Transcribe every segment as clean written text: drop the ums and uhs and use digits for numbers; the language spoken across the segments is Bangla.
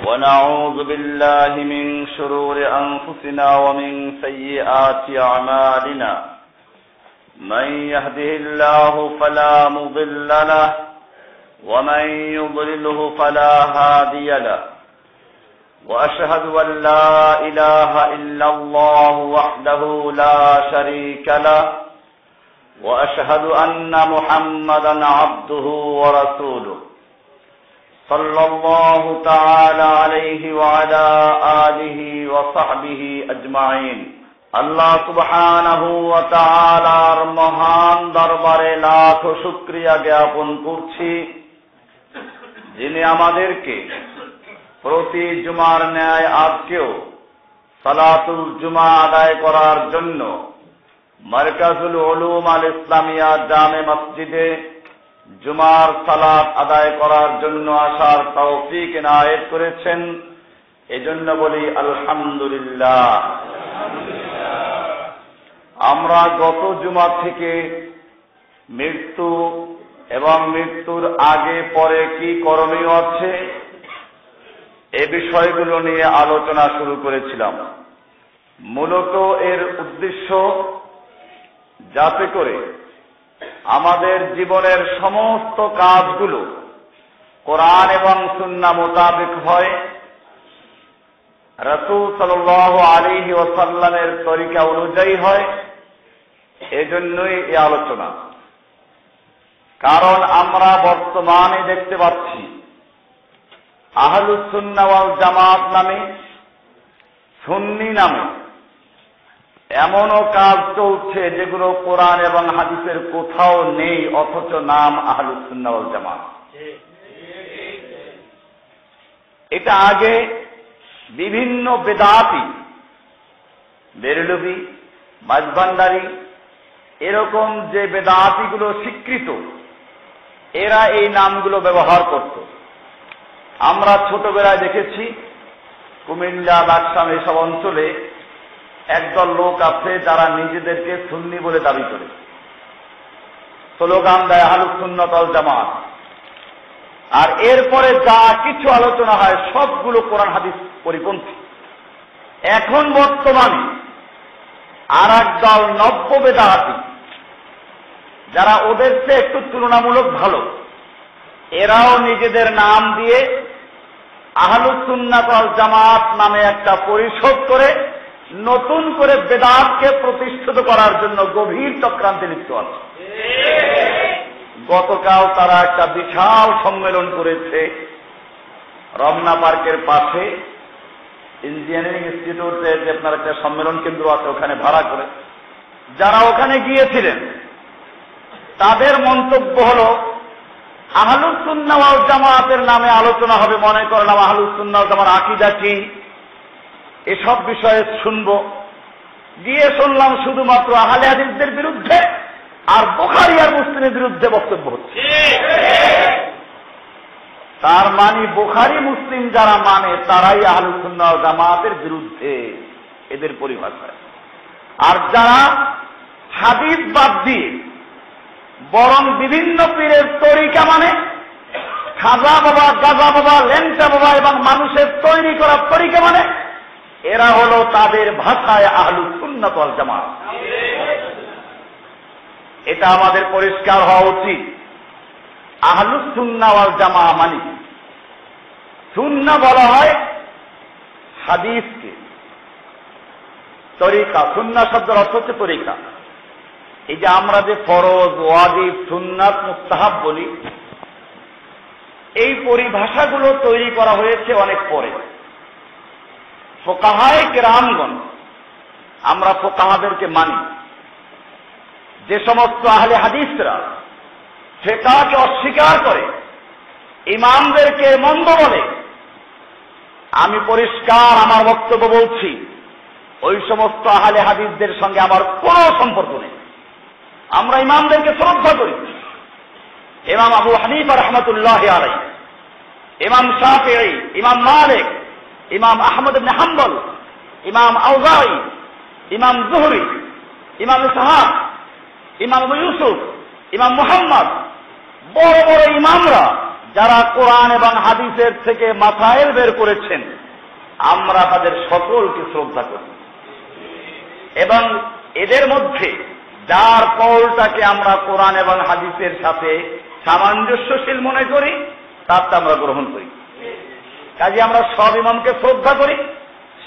ونعوذ بالله من شرور أنفسنا ومن سيئات أعمالنا من يهده الله فلا مضل له ومن يضلله فلا هادي له وأشهد أن لا إله إلا الله وحده لا شريك له وأشهد أن محمدا عبده ورسوله صلى الله تعالى عليه وعلى آله وصحبه أجمعين আল্লাহ সুবহানাহু ওয়া তাআলার মহান দরবারে লাখ শুকরিয়া জ্ঞাপন করছি, যিনি আমাদেরকে প্রতি জুমার ন্যায় আজকেও সালাতুল জুমা আদায় করার জন্য মারকাজুল উলুম আল ইসলামিয়া জামে মসজিদে জুমার সালাত আদায় করার জন্য আসার তৌফিক এনায়েত করেছেন। এজন্য বলি আলহামদুলিল্লাহ। আমরা গত জুমা থেকে মৃত্যু এবং মৃত্যুর আগে পরে কি করণীয় আছে এ বিষয়গুলো নিয়ে আলোচনা শুরু করেছিলাম। মূলত এর উদ্দেশ্য যাতে করে আমাদের জীবনের সমস্ত কাজগুলো কোরআন এবং সুন্নাহ মোতাবেক হয়, রাসূল সাল্লাল্লাহু আলাইহি ওয়াসাল্লামের তরিকা অনুযায়ী হয়, এজন্যই এই আলোচনা। কারণ আমরা বর্তমানে দেখতে পাচ্ছি আহলুস সুন্নাহ ওয়াল জামাত নামে, সুন্নি নামে এমনও কাজ চলছে যেগুলো কোরআন এবং হাদিসের কোথাও নেই, অথচ নাম আহলুস সুন্নাহ ওয়াল জামাত। এটা আগে বিভিন্ন বেদাতি, বেরলভী, মাঝভান্ডারী, এরকম যে বেদাতিগুলো স্বীকৃত, এরা এই নামগুলো ব্যবহার করত। আমরা ছোটবেলায় দেখেছি কুমিল্লা, লাকসাম এসব অঞ্চলে একদল লোক আছে যারা নিজেদেরকে সুন্নি বলে দাবি করে, স্লোগান দেয় আহলুস সুন্নাত ওয়াল জামাত। আর এরপরে যা কিছু আলোচনা হয় সবগুলো কোরআন হাদিস পরিপন্থী। এখন বর্তমানে আর একদল নব্য বেদাতি, যারা ওদের চেয়ে একটু তুলনামূলক ভালো, এরাও নিজেদের নাম দিয়ে আহলুস সুন্নাত ওয়াল জামাত নামে একটা পরিষদ করে নতুন করে বেদাতকে প্রতিষ্ঠিত করার জন্য গভীর চক্রান্তে লিপ্ত আছে। গতকাল তারা একটা বিশাল সম্মেলন করেছে রমনা পার্কের পাশে, ইঞ্জিনিয়ারিং ইনস্টিটিউটে যে আপনার একটা সম্মেলন কেন্দ্র আছে, ওখানে ভাড়া করে। যারা ওখানে গিয়েছিলেন তাদের মন্তব্য হল আহলুস সুন্নাহ ওয়াল জামাতের নামে আলোচনা হবে, মনে করলাম আহলুস সুন্নাহ ওয়াল জামাতের আকীদা কি এসব বিষয়ে শুনবো। গিয়ে শুনলাম শুধুমাত্র আহলে হাদিসদের বিরুদ্ধে আর বুখারী আর মুসলিমের বিরুদ্ধে বক্তব্য হচ্ছে। তার মানে বুখারী মুসলিম যারা মানে তারাই আহলুস সুন্নাহ ওয়াল জামাতের বিরুদ্ধে, এদের পরিভাষায়। আর যারা হাদিস বাদ দিয়ে বরং বিভিন্ন পীরের তরিকা মানে, খাজা বাবা, গাজা বাবা, লেংটা বাবা এবং মানুষের তৈরি করা তরিকা মানে, এরা হলো তাদের ভাষায় আহলুস সুন্নাত ওয়াল জামাত। এটা আমাদের পরিষ্কার হওয়া উচিত। আহলুস সুন্নাহ ওয়াল জামাত মানে সুন্নাহ বলা হয় হাদিসকে, তরিকা, সুন্নাহ শব্দের অর্থ হচ্ছে তরিকা। এই যে আমরা যে ফরজ, ওয়াজিব, সুন্নাত, মুস্তাহাব বলি, এই পরিভাষাগুলো তৈরি করা হয়েছে অনেক পরে। ফুকাহায়ে কেরামগণ, আমরা ফুকাহাদেরকে মানি। যে সমস্ত আহলে হাদিসরা ফিকহকে অস্বীকার করে, ইমামদেরকে মন্দ বলে, আমি পরিষ্কার আমার বক্তব্য বলছি, ওই সমস্ত আহলে হাদিসদের সঙ্গে আমার কোনো সম্পর্ক নেই। আমরা ইমামদেরকে শ্রদ্ধা করি। ইমাম আবু হানিফা রাহমাতুল্লাহি আলাইহি, ইমাম শাফিঈ, ইমাম মালিক, ইমাম আহমদ ইবনে হাম্বল, ইমাম আউজাঈ, ইমাম যুহরি, ইমাম ইসহাক, ইমাম আবু ইউসুফ, ইমাম মুহাম্মদ, বড় বড় ইমামরা যারা কোরআন এবং হাদিসের থেকে মাসাইল বের করেছেন, আমরা তাদের সকলকে শ্রদ্ধা করি এবং এদের মধ্যে যার কওলটাকে আমরা কোরআন এবং হাদিসের সাথে সামঞ্জস্যশীল মনে করি তারটা আমরা গ্রহণ করি। কাজে আমরা সব ইমামকে শ্রদ্ধা করি,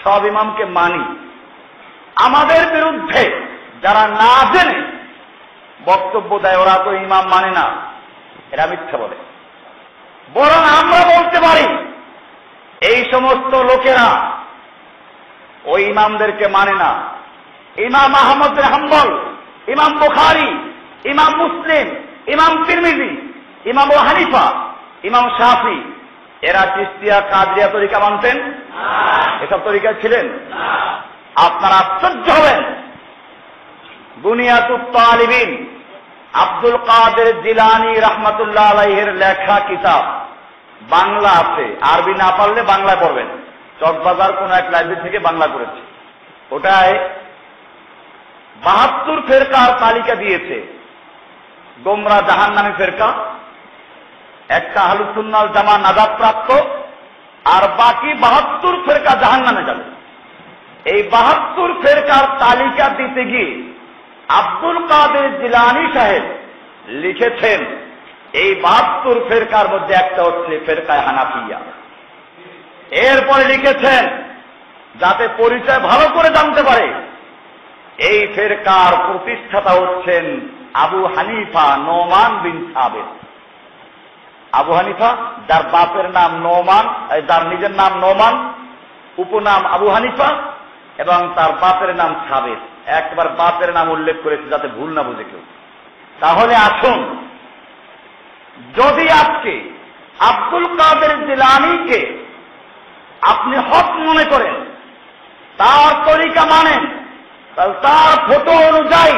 সব ইমামকে মানি। আমাদের বিরুদ্ধে যারা না জেনে বক্তব্য দেয় ওরা তো ইমাম মানে না, এরা মিথ্যা বলে। বরং আমরা বলতে পারি এই সমস্ত লোকেরা ওই ইমামদেরকে মানে না। ইমাম আহমদ বিন হাম্বল, ইমাম বুখারী, ইমাম মুসলিম, ইমাম তিরমিজি, ইমাম আবু হানিফা, ইমাম শাফি, এরা চিশতিয়া কাদরিয়া তরিকা মানতেন? এসব তরিকা ছিলেন? আপনারা আশ্চর্য হবেন, বুনিয়াতুত তালিবিন আব্দুল কাদের জিলানী রাহমাতুল্লাহ আলাইহির লেখা কিতাব বাংলা আছে, আরবি না পারলে বাংলা পড়বেন। চকবাজার কোন এক লাইব্রেরি থেকে বাংলা করেছে। ওটায় 72 ফেরকার তালিকা দিয়েছে। গোমরা জাহান্নামী ফেরকা, একটা আহলুস সুন্নাহ ওয়াল জামাত নাজাত প্রাপ্ত, আর বাকি 72 ফেরকা জাহান্নামে যাবে। এই 72 ফেরকার তালিকা দিতে গিয়ে আব্দুল কাদের জিলানী সাহেব লিখেছেন এই 72 ফেরকার মধ্যে একটা হচ্ছে ফেরকায়ে হানাফিয়া। এরপরে লিখেছেন যাতে পরিচয় ভালো করে জানতে পারে, এই ফেরকার প্রতিষ্ঠাতা হচ্ছেন আবু হানিফা নোমান বিন সাবিত। আবু হানিফা, যার বাপের নাম নোমান, যার নিজের নাম নোমান, উপনাম আবু হানিফা, এবং তার বাপের নাম সাবিত। একবার বাপের নাম উল্লেখ করেছে যাতে ভুল না বুঝে কেউ। তাহলে আসুন, যদি আজকে আব্দুল কাদের জিলানীকে আপনি হক মনে করেন, তার তরিকা মানেন, তাহলে তার ফটো অনুযায়ী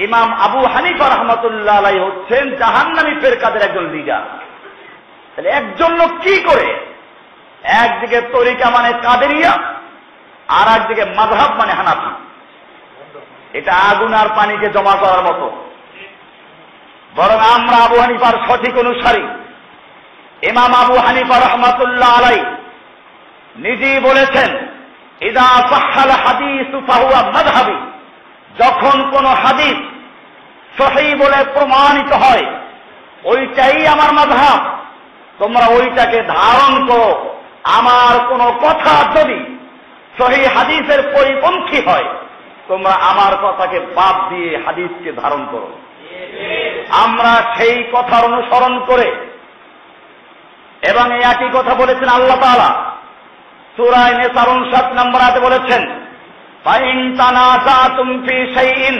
ইমাম আবু হানিফা রাহমাতুল্লাহ আলাইহি হচ্ছেন জাহান্নামী ফেরকাদের একজন লিডার। তাহলে একজন লোক কি করে একদিকে তরিকা মানে কাদেরিয়া আর একদিকে মাযহাব মানে হানাফি, এটা আগুন আর পানিকে জমা করার মতো। বরং আমরা আবু হানিফার সঠিক অনুসারী। ইমাম আবু হানিফা রাহমাতুল্লাহ আলাইহি নিজেই বলেছেন, ইযা সাহহাল হাদিসু ফাহুয়া মাযহাবি, যখন কোন হাদিস সহিহ বলে প্রমাণিত হয় ওইটাই আমার মাযহাব, তোমরা ওইটাকে ধারণ করো। আমার কোন কথা যদি সহিহ হাদিসের পরিপন্থী হয় তোমরা আমার কথাকে বাদ দিয়ে হাদিসকে ধারণ করো। আমরা সেই কথার অনুসরণ করে, এবং এই একই কথা বলেছেন আল্লাহ তাআলা সূরা নিসা 59 নম্বর আয়াতে বলেছেন, ফাইন তানাযাতুম ফি শাইইন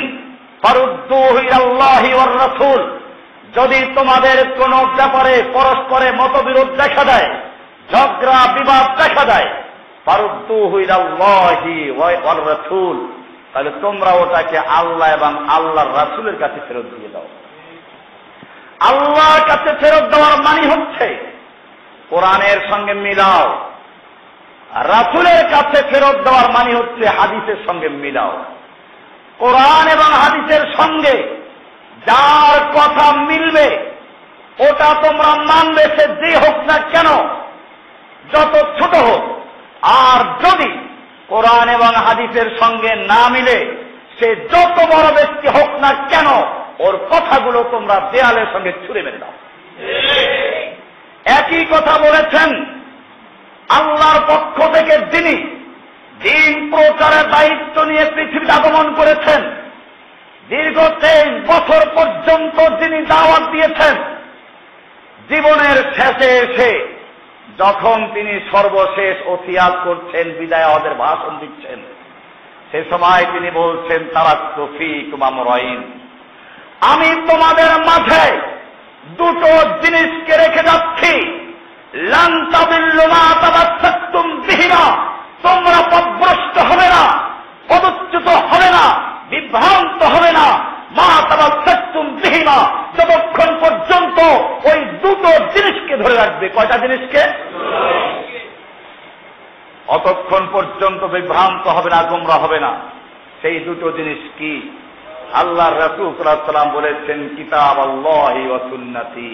ফারুদ্দুহু ইলাল্লাহি ওয়ার রাসূল, যদি তোমাদের কোন ব্যাপারে পরস্পরে মতবিরোধ দেখা দেয়, ঝগড়া বিবাদ দেখা দেয়, ফারুদ্দুহু ইলাল্লাহি ওয়ার রাসূল, তাহলে তোমরা ওটাকে আল্লাহ এবং আল্লাহর রাসূলের কাছে ফেরত দিয়ে দাও। আল্লাহর কাছে ফেরত দেওয়ার মানে হচ্ছে কোরআনের সঙ্গে মিলাও, আর রাসূলের কাছে ফেরত দেওয়ার মানে হচ্ছে হাদিসের সঙ্গে মিলাও। কোরআন এবং হাদিসের সঙ্গে যার কথা মিলবে ওটা তোমরা মানবে, সে যে হোক না কেন, যত ছোট হোক। আর যদি কোরআন এবং হাদিসের সঙ্গে না মিলে সে যত বড় ব্যক্তি হোক না কেন, ওর কথাগুলো তোমরা দেয়ালের সঙ্গে ছুঁড়ে মেরে দাও। একই কথা বলেছেন আল্লাহর পক্ষ থেকে যিনি দিন প্রচারের দায়িত্ব নিয়ে পৃথিবীতে আগমন করেছেন, দীর্ঘ 23 বছর পর্যন্ত যিনি দাওয়াত দিয়েছেন, জীবনের শেষে এসে যখন তিনি সর্বশেষ ওসিয়াত করছেন, বিদায় আমাদের ভাষণ দিচ্ছেন, সে সময় তিনি বলছেন, তারাক্তু ফীকুম আমরাইন, আমি তোমাদের মাঝে দুটো জিনিসকে রেখে যাচ্ছি, লান তাদিল্লু মা তামাসসাকতুম বিহিমা, তোমরা পথভ্রষ্ট হবে না, পদচ্যুত হবে না, বিভ্রান্ত হবে না, মা তামাসসাকতুম বিহিমা, যতক্ষণ পর্যন্ত ওই দুটো জিনিসকে ধরে রাখবে। কয়টা জিনিসকে? অতক্ষণ পর্যন্ত বিভ্রান্ত হবে না, গোমরা হবে না। সেই দুটো জিনিস কি? আল্লাহর রাসূল সাল্লাল্লাহু আলাইহি ওয়াসাল্লাম বলেছেন, কিতাব আল্লাহি ওয়া সুন্নতি,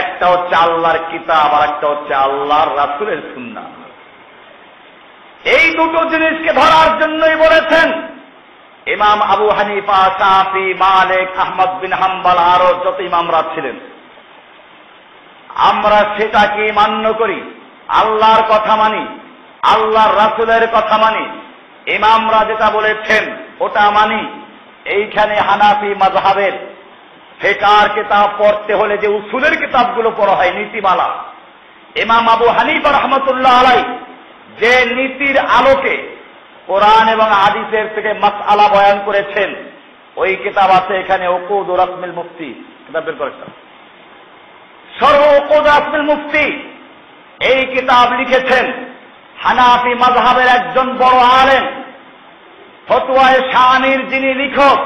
একটা হচ্ছে আল্লাহর কিতাব আর একটা হচ্ছে আল্লাহর রাসূলের সুন্নাহ। এই দুটো জিনিসকে ধরার জন্যই বলেছেন ইমাম আবু হানিফা, শাফি, মালিক, আহমদ বিন হাম্বল আরো যত ইমামরা ছিলেন, আমরা সেটাকে মান্য করি, আল্লাহর কথা মানি, আল্লাহর রাসূলের কথা মানি, ইমামরা যেটা বলেছেন ওটা মানি। এইখানে হানাফি মাযহাবের ফিকহের কিতাব পড়তে হলে যে উসুলের কিতাবগুলো পড়া হয়, নীতিমালা, ইমাম আবু হানিফা রাহমাতুল্লাহ আলাইহি যে নীতির আলোকে কোরআন এবং হাদিসের থেকে মাসআলা বয়ান করেছেন, ওই কিতাব আছে এখানে উকুদ রাসমিল মুফতি, কিতাব বের করেছেন শরহ উকুদ রাসমিল মুফতি। এই কিতাব লিখেছেন হানাফি মাযহাবের একজন বড় আলেম, ফতোয়ায়ে শামির যিনি লেখক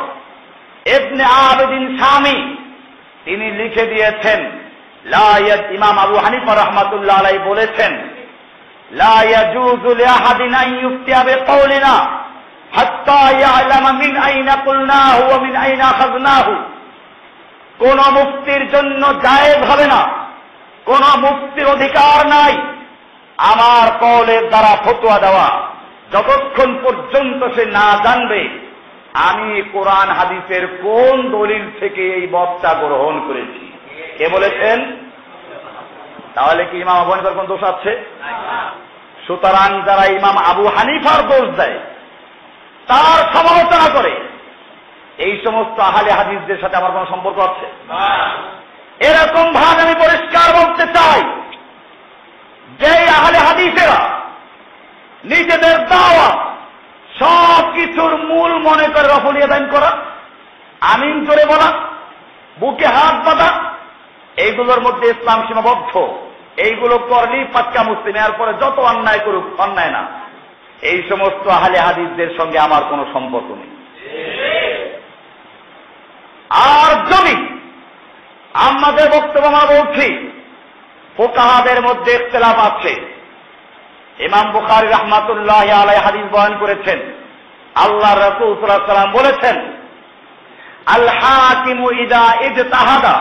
ইবনে আবিদিন শামি, তিনি লিখে দিয়েছেন ইমাম আবু হানিফা রাহমাতুল্লাহ আলাইহি বলেছেন, লা ইয়াজুযু লিআহাদিন আন ইফতিয়া বিকাউলিনা হাত্তা ইয়ালামা মিন আইনা কুলনাহু ওয়া মিন আইনা আখাযনাহু। কোন মুফতির জন্য জায়েজ হবে না, কোন মুফতির অধিকার নাই আমার কওলের দ্বারা ফতোয়া দেওয়া, যতক্ষণ পর্যন্ত সে না জানবে আমি কোরআন হাদিসের কোন দলিল থেকে এই মতটা গ্রহণ করেছি। কে বলেছেন? তাহলে কি ইমাম আবু হানিফার কোন দোষ আছে? সুতরাং যারা ইমাম আবু হানিফার দোষ দেয়, তার সমালোচনা করে, এই সমস্ত আহলে হাদিসদের সাথে আমার কোন সম্পর্ক আছে? এরকম ভাবে আমি পরিষ্কার বলতে চাই যে আহলে হাদিসেরা নিজেদের দাওয়াত সব কিছুর মূল মনে করে রফলিয়া দান করা, আমিন জোরে বলা, বুকে হাত বাঁধা, এইগুলোর মধ্যে ইসলাম সীমাবদ্ধ। এইগুলো করলেই পাক্কা মুসলিম, এরপরে যত অন্যায় করুক অন্যায় না। এই সমস্ত আহলে হাদিসদের সঙ্গে আমার কোনো সম্পর্ক নেই। আর যদি আমাদের বক্তব্য আমরা বলছি ফুকাহাদের মধ্যে ইখতিলাফ আছে, ইমাম বুখারী রাহমাতুল্লাহি আলাইহি হাদিস বয়ান করেছেন, আল্লাহ রাসূল সাল্লাল্লাহু আলাইহি ওয়াসাল্লাম বলেছেন, আল হাকিমু ইদা ইজতাহাদা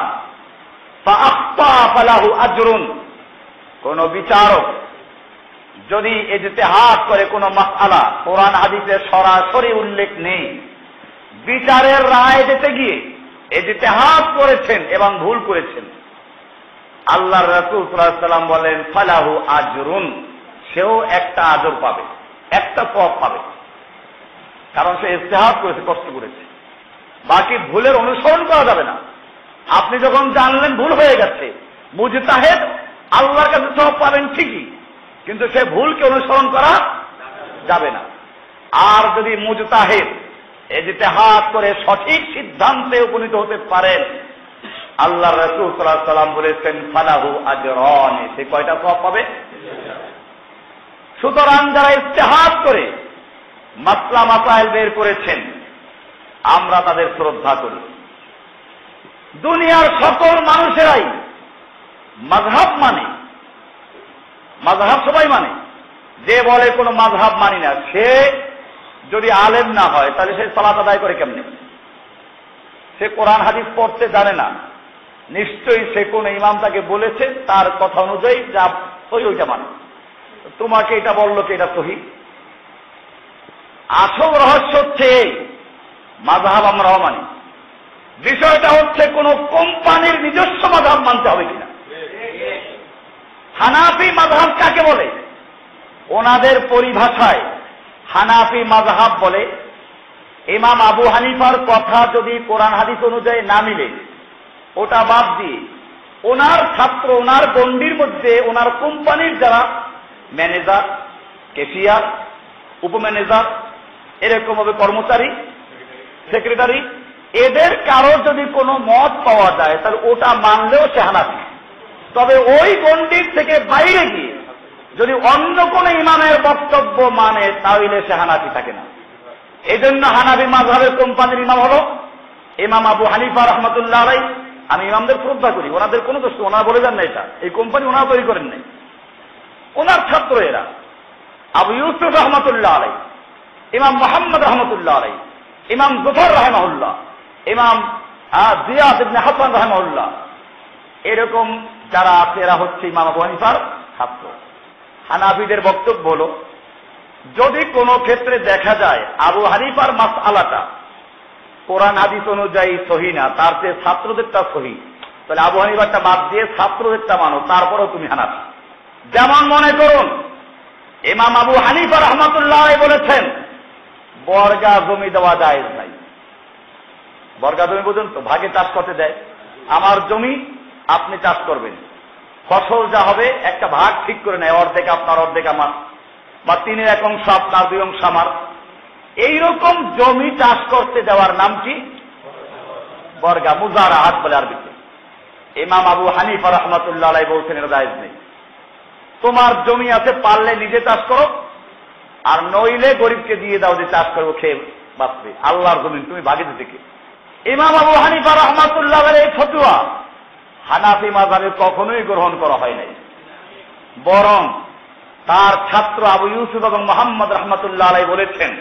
ফাআখতা ফালাহু আজরুন। কোন বিচারক যদি ইজতিহাদ করে কোন মাসআলা, কোরআন হাদিসে সরাসরি উল্লেখ নেই, বিচারের রায় দিতে গিয়ে ইজতিহাদ করেছেন এবং ভুল করেছেন, আল্লাহর রাসূল সাল্লাল্লাহু আলাইহি ওয়াসাল্লাম বলেন ফালাহু আজরুন, সেও একটা আজর পাবে, একটা সওয়াব পাবে, কারণ সে ইজতিহাদ করেছে, কষ্ট করেছে। বাকি ভুলের অনুসরণ করা যাবে না। আপনি যখন জানলেন ভুল হয়ে গেছে, মুজতাহিদ আল্লাহর কাছে সওয়াব পাবেন ঠিকই, কিন্তু সে ভুলকে অনুসরণ করা যাবে না। আর যদি মুজতাহিদ ইজতিহাদ করে সঠিক সিদ্ধান্তে উপনীত হতে পারেন, আল্লাহ রাসূল সাল্লাল্লাহু আলাইহি ওয়াসাল্লাম বলেছেন ফালাহু আজরান, সে কয়টা সওয়াব পাবে? সুতরাং যারা ইজতিহাদ করে মাসলা মাসাইল বের করেছেন, আমরা তাদের শ্রদ্ধা করি। দুনিয়ার সকল মানুষেরাই মাযহাব মানে, মাযহাব সবাই মানে। যে বলে কোনো মাযহাব মানি না, সে যদি আলেম না হয় তাহলে সে সালাত আদায় করে কেমনে? সে কোরআন হাদিস পড়তে জানে না, নিশ্চয়ই সে কোন ইমাম তাকে বলেছে, তার কথা অনুযায়ী যা সহি ওইটা মানে। তোমাকে এটা বললো কি এটা সহি? আসল রহস্য হচ্ছে এই, মাযহাব আমরাও মানি, বিষয়টা হচ্ছে কোন কোম্পানির নিজস্ব মাযহাব মানতে হবে কিনা। হানাফি মাযহাব কাকে বলে? ওনাদের পরিভাষায় হানাফি মাযহাব বলে ইমাম আবু হানিফার কথা যদি কোরআন হাদিস অনুযায়ী না মিলে, ওটা বাদ দিয়ে ওনার ছাত্র, ওনার গণ্ডির মধ্যে ওনার কোম্পানির যারা ম্যানেজার, ক্যাশিয়ার, উপম্যানেজার, এরকম ভাবে কর্মচারী, সেক্রেটারি, এদের কারো যদি কোনো মত পাওয়া যায় তাহলে ওটা মানলেও সে হানাফি। তবে ওই গণ্ডির থেকে বাইরে গিয়ে যদি অন্য কোন ইমামের বক্তব্য মানে তাহলে সে হানাফি থাকে না। এই জন্য হানাফি মাযহাবের কোম্পানির ইমাম হলো ইমাম আবু হানিফা রাহমাতুল্লাহ আলাইহি। আমি ইমামদের শ্রদ্ধা করি, ওনাদের কোনো দোষ, ওনারা বলে যান না এটা, এই কোম্পানি ওনারা তৈরি করেন নাই, ওনার ছাত্র এরা। আবু ইউসুফ রহমতুল্লাহ আলাইহি, ইমাম মুহাম্মদ রহমতুল্লাহ আলাইহি, ইমাম জুফর রাহিমাহুল্লাহ, ইমাম জিয়াদ ইবনে হাসান রাহিমাহুল্লাহ, এরকম যারা আছে এরা হচ্ছে ইমাম আবু হানিফার ছাত্র। হানাফিদের বক্তব্য হলো, যদি কোনো ক্ষেত্রে দেখা যায় আবু হানিফার মাসআলাটা কোরআন হাদিস অনুযায়ী সহি না, তার চেয়ে ছাত্রদেরটা সহি, তাহলে আবু হানিফারটা বাদ দিয়ে ছাত্রদেরটা মানো, তারপরেও তুমি হানাফি। যেমন মনে করুন ইমাম আবু হানিফা রাহমাতুল্লাহ বলেছেন বর্গা জমি দেওয়া জায়েজ নাই। বর্গা জমি পর্যন্ত ভাগে চাষ করতে দেয়, আমার জমি আপনি চাষ করবেন, ফসল যা হবে একটা ভাগ ঠিক করে নেয়, অর্ধেক আপনার অর্ধেক আমার, বা 3-1 অংশ আপনার 2 অংশ আমার। এইরকম জমি চাষ করতে দেওয়ার নাম কি? বর্গা, মুজারাআত বলে আরবিতে। ইমাম আবু হানিফা রাহমাতুল্লাহ আলাইহি বলছেন এটা জায়েজ নেই। তোমার জমি আছে, পারলে নিজে চাষ করো, আর নইলে গরিবকে দিয়ে দাও যে চাষ করবো, খেয়ে বাঁচবে। আল্লাহর জমিন তুমি ভাগে দিতে কে? ইমাম আবু হানিফা রাহমাতুল্লাহ আলাইহি এই ফতোয়া হানাফি মাযহাবে কখনোই গ্রহণ করা হয় নাই, বরং তার ছাত্র আবু ইউসুফ এবং মুহাম্মদ রাহমাতুল্লাহ আলাইহি বলেছেন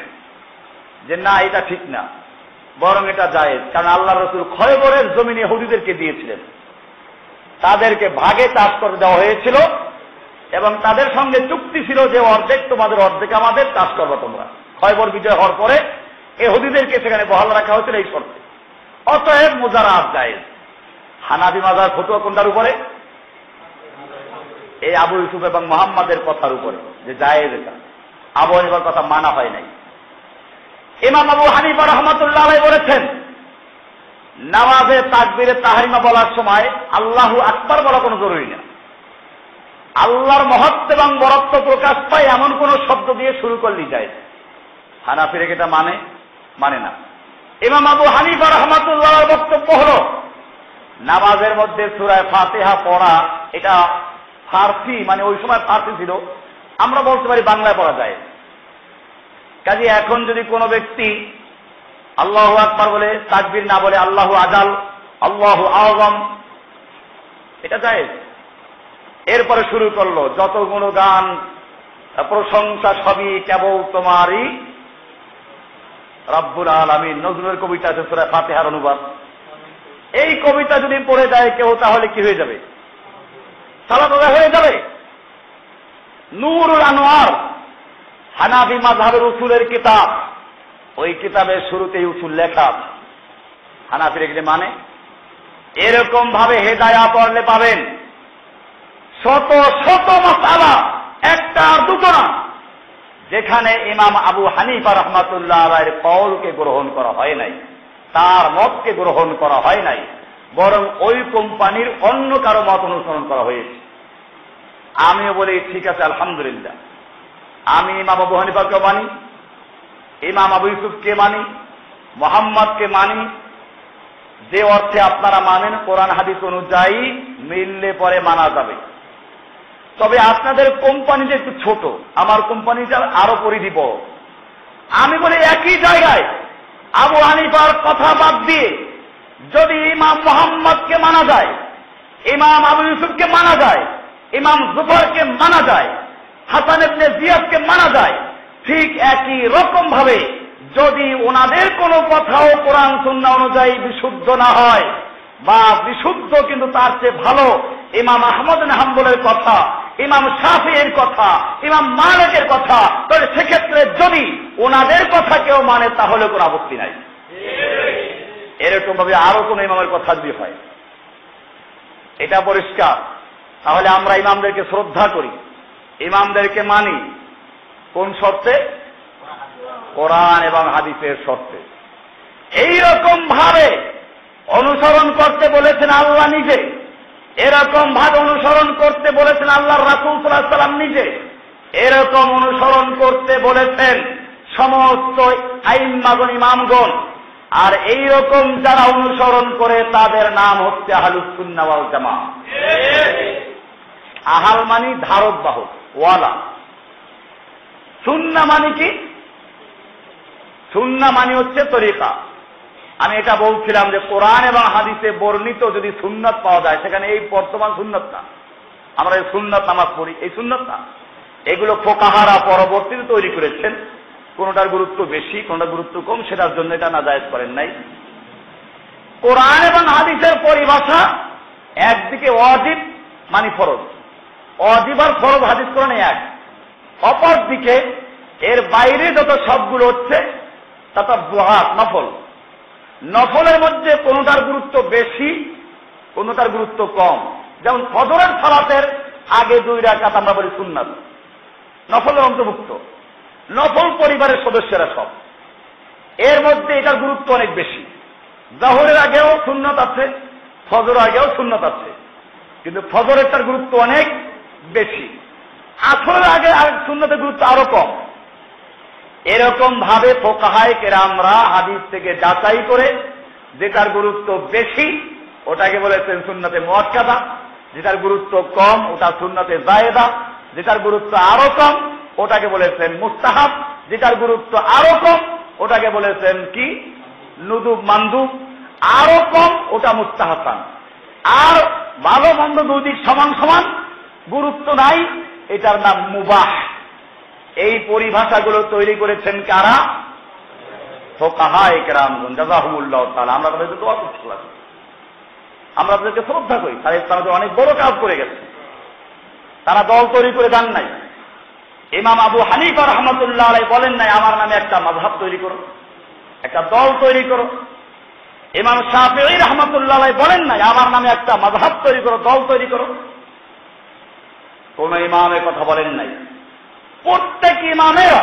যে না, এটা ঠিক না, বরং এটা জায়েজ। কারণ আল্লাহর রাসূল খয়বরের জমিন ইহুদিদেরকে দিয়েছিলেন, তাদেরকে ভাগে চাষ করে দেওয়া হয়েছিল এবং তাদের সঙ্গে চুক্তি ছিল যে অর্ধেক তোমাদের অর্ধেক আমাদের, চাষ করবে তোমরা। খয়বর বিজয় হওয়ার পরে ইহুদিদেরকে সেখানে বহাল রাখা হয়েছিল এই শর্তে। অতএব মুজারাআত জায়েজ। হানাফি মাযহাব ফতোয়া কোনটার উপরে? এই আবু ইউসুফ এবং মুহাম্মাদের কথার উপরে যে জায়েজ। এটা আবু হানিফার কথা মানা হয় নাই। ইমাম আবু হানিফা রাহমাতুল্লাহ আলাইহি বলেছেন নামাজে তাকবীরে তাহরিমা বলার সময় আল্লাহু আকবার বলা কোনো জরুরি না। আল্লাহর মহত্ব এবং বরত্ব প্রকাশ পায় এমন কোন শব্দ দিয়ে শুরু করলেই যায়। হানাফিরা এটা মানে না। ইমাম আবু হানিফা রাহমাতুল্লাহর বক্তব্য হলো নামাজের মধ্যে সূরা ফাতিহা পড়া এটা ফারসি, মানে ওই সময় ফারসি ছিল, আমরা বলতে পারি বাংলায় পড়া যায়। কাজে এখন যদি কোনো ব্যক্তি আল্লাহু আকবার বলে তাকবীর না বলে আল্লাহু আজাল, আল্লাহু আযম, এটা জায়েজ। এরপরে শুরু করলো যত গুণগান প্রশংসা সবই কেবল তোমারই রব্বুল আলামিন। নজরুলের কবিতা আছে সূরা ফাতিহার অনুবাদ। এই কবিতা যদি পড়ে যায় কেউ তাহলে কি হয়ে যাবে? সালাত আদায় হয়ে যাবে। নূরুল আনোয়ার হানাফি মাযহাবের উসুলের কিতাব, ওই কিতাবের শুরুতেই উসুল লেখা আছে। হানাফিরা এগুলি মানে এরকম ভাবে হেদায়া পড়লে পাবেন শত শত মাসআলা, একটা আর দুটো না, যেখানে ইমাম আবু হানিফা রাহমাতুল্লাহ আলাইহির কওলকে গ্রহণ করা হয় নাই, তার মতকে গ্রহণ করা হয় নাই, বরং ওই কোম্পানির অন্য কারো মত অনুসরণ করা হয়েছে। আমিও বলি ঠিক আছে, আলহামদুলিল্লাহ, আমি ইমাম আবু হানিফাকে মানি, ইমাম আবু ইউসুফকে মানি, মুহাম্মদকে মানি, যে অর্থে আপনারা মানেন কোরআন হাদিস অনুযায়ী মিললে পরে মানা যাবে। তবে আপনাদের কোম্পানিটা একটু ছোট, আমার কোম্পানিটা আরো পরিধি বড়। আমি বলি একই জায়গায় আবু হানিফার কথা বাদ দিয়ে যদি ইমাম মুহাম্মদকে মানা যায়, ইমাম আবু ইউসুফকে মানা যায়, ইমাম জুফরকে মানা যায়, হাসান ইবনে জিয়াদকে মানা যায়, ঠিক একই রকম ভাবে যদি ওনাদের কোনো কথাও কোরআন সুন্নাহ অনুযায়ী বিশুদ্ধ না হয়, বা বিশুদ্ধ কিন্তু তার চেয়ে ভালো ইমাম আহমদ বিন হাম্বলের কথা, ইমাম শাফিঈর কথা, ইমাম মালিকের কথা, তাহলে সেক্ষেত্রে যদি ওনাদের কথা কেউ মানে তাহলে কোনো আপত্তি নাই। এরকম ভাবে আরো কোন ইমামের কথা যদি হয়, এটা পরিষ্কার। তাহলে আমরা ইমামদেরকে শ্রদ্ধা করি, ইমামদেরকে মানি, কোন শর্তে? কোরআন এবং হাদিসের শর্তে। এইরকম ভাবে অনুসরণ করতে বলেছেন আল্লাহ নিজে, এরকম ভাবে অনুসরণ করতে বলেছেন আল্লাহর রাসূল সাল্লাল্লাহু আলাইহি ওয়াসাল্লাম নিজে, এরকম অনুসরণ করতে বলেছেন সমস্ত আইম্মাগণ, ইমামগণ। আর এইরকম যারা অনুসরণ করে তাদের নাম হচ্ছে আহলুস সুন্নাহ ওয়াল জামাআহ। আহাল মানি ধারক বাহক ওয়ালা, সুন্নাহ মানি কি? সুন্নাহ মানি হচ্ছে তরিকা। আমি এটা বলছিলাম যে কোরআন এবং হাদিসে বর্ণিত যদি সুন্নাত পাওয়া যায়, সেখানে এই বর্তমান সুন্নাত না, আমরা এই সুন্নাত নামাজ পড়ি, এই সুন্নাত না, এগুলো ফুকাহারা পরবর্তীতে তৈরি করেছেন। কোনটার গুরুত্ব বেশি, কোনটার গুরুত্ব কম, সেটার জন্য এটা নাজায়েজ করেন নাই। কোরআন এবং হাদিসের পরিভাষা একদিকে ওয়াজিব মানে ফরজ, ওয়াজিব আর ফরজ হাদিস কোরআনে এক। অপরদিকে এর বাইরে যত সবগুলো হচ্ছে তাতাব্বুআত, নফল। নফলের মধ্যে কোনটার গুরুত্ব বেশি, কোনটার গুরুত্ব কম। যেমন ফজরের সালাতের আগে 2 রাকাত আমরা বলি সুন্নাত, নফলের অন্তর্ভুক্ত, নফল পরিবারের সদস্যরা সব। এর মধ্যে এটার গুরুত্ব অনেক বেশি। জোহরের আগেও সুন্নাত আছে, ফজরের আগেও সুন্নাত আছে, কিন্তু ফজরেরটার গুরুত্ব অনেক বেশি। আসরের আগে সুন্নাতের গুরুত্ব আরো কম। এরকম ভাবে ফুকাহায়ে কেরামরা হাদিস থেকে যাচাই করে যেটার গুরুত্ব বেশি ওটাকে বলেছেন সুন্নাতে মুআক্কাদা, যেটার গুরুত্ব কম ওটা সুন্নাতে জায়েদা, যেটার গুরুত্ব আরো কম ওটাকে বলেছেন মুস্তাহাব, যেটার গুরুত্ব আরো কম ওটাকে বলেছেন কি নুদুব মানদুব, আরো কম ওটা মুস্তাহাসান। আর ভালো মন্দ দুই দিক সমান সমান, গুরুত্ব নাই, এটার নাম মুবাহ। এই পরিভাষাগুলো তৈরি করেছেন কারা? ফুকাহায়ে কেরামগণ জাযাহুমুল্লাহু তাআলা। আমরা তাদেরকে দোয়া করছি, আমরা তাদেরকে শ্রদ্ধা করি। তারা অনেক বড় কাজ করে গেছে, তারা দল তৈরি করে দেন নাই। ইমাম আবু হানিফা রাহমাতুল্লাহ আলাইহি বলেন নাই আমার নামে একটা মাযহাব তৈরি করো, একটা দল তৈরি করো। ইমাম শাফিঈ রাহমাতুল্লাহ আলাইহি বলেন নাই আমার নামে একটা মাযহাব তৈরি করো, দল তৈরি করো। কোন ইমামের কথা বলেন নাই। প্রত্যেক ইমামেরা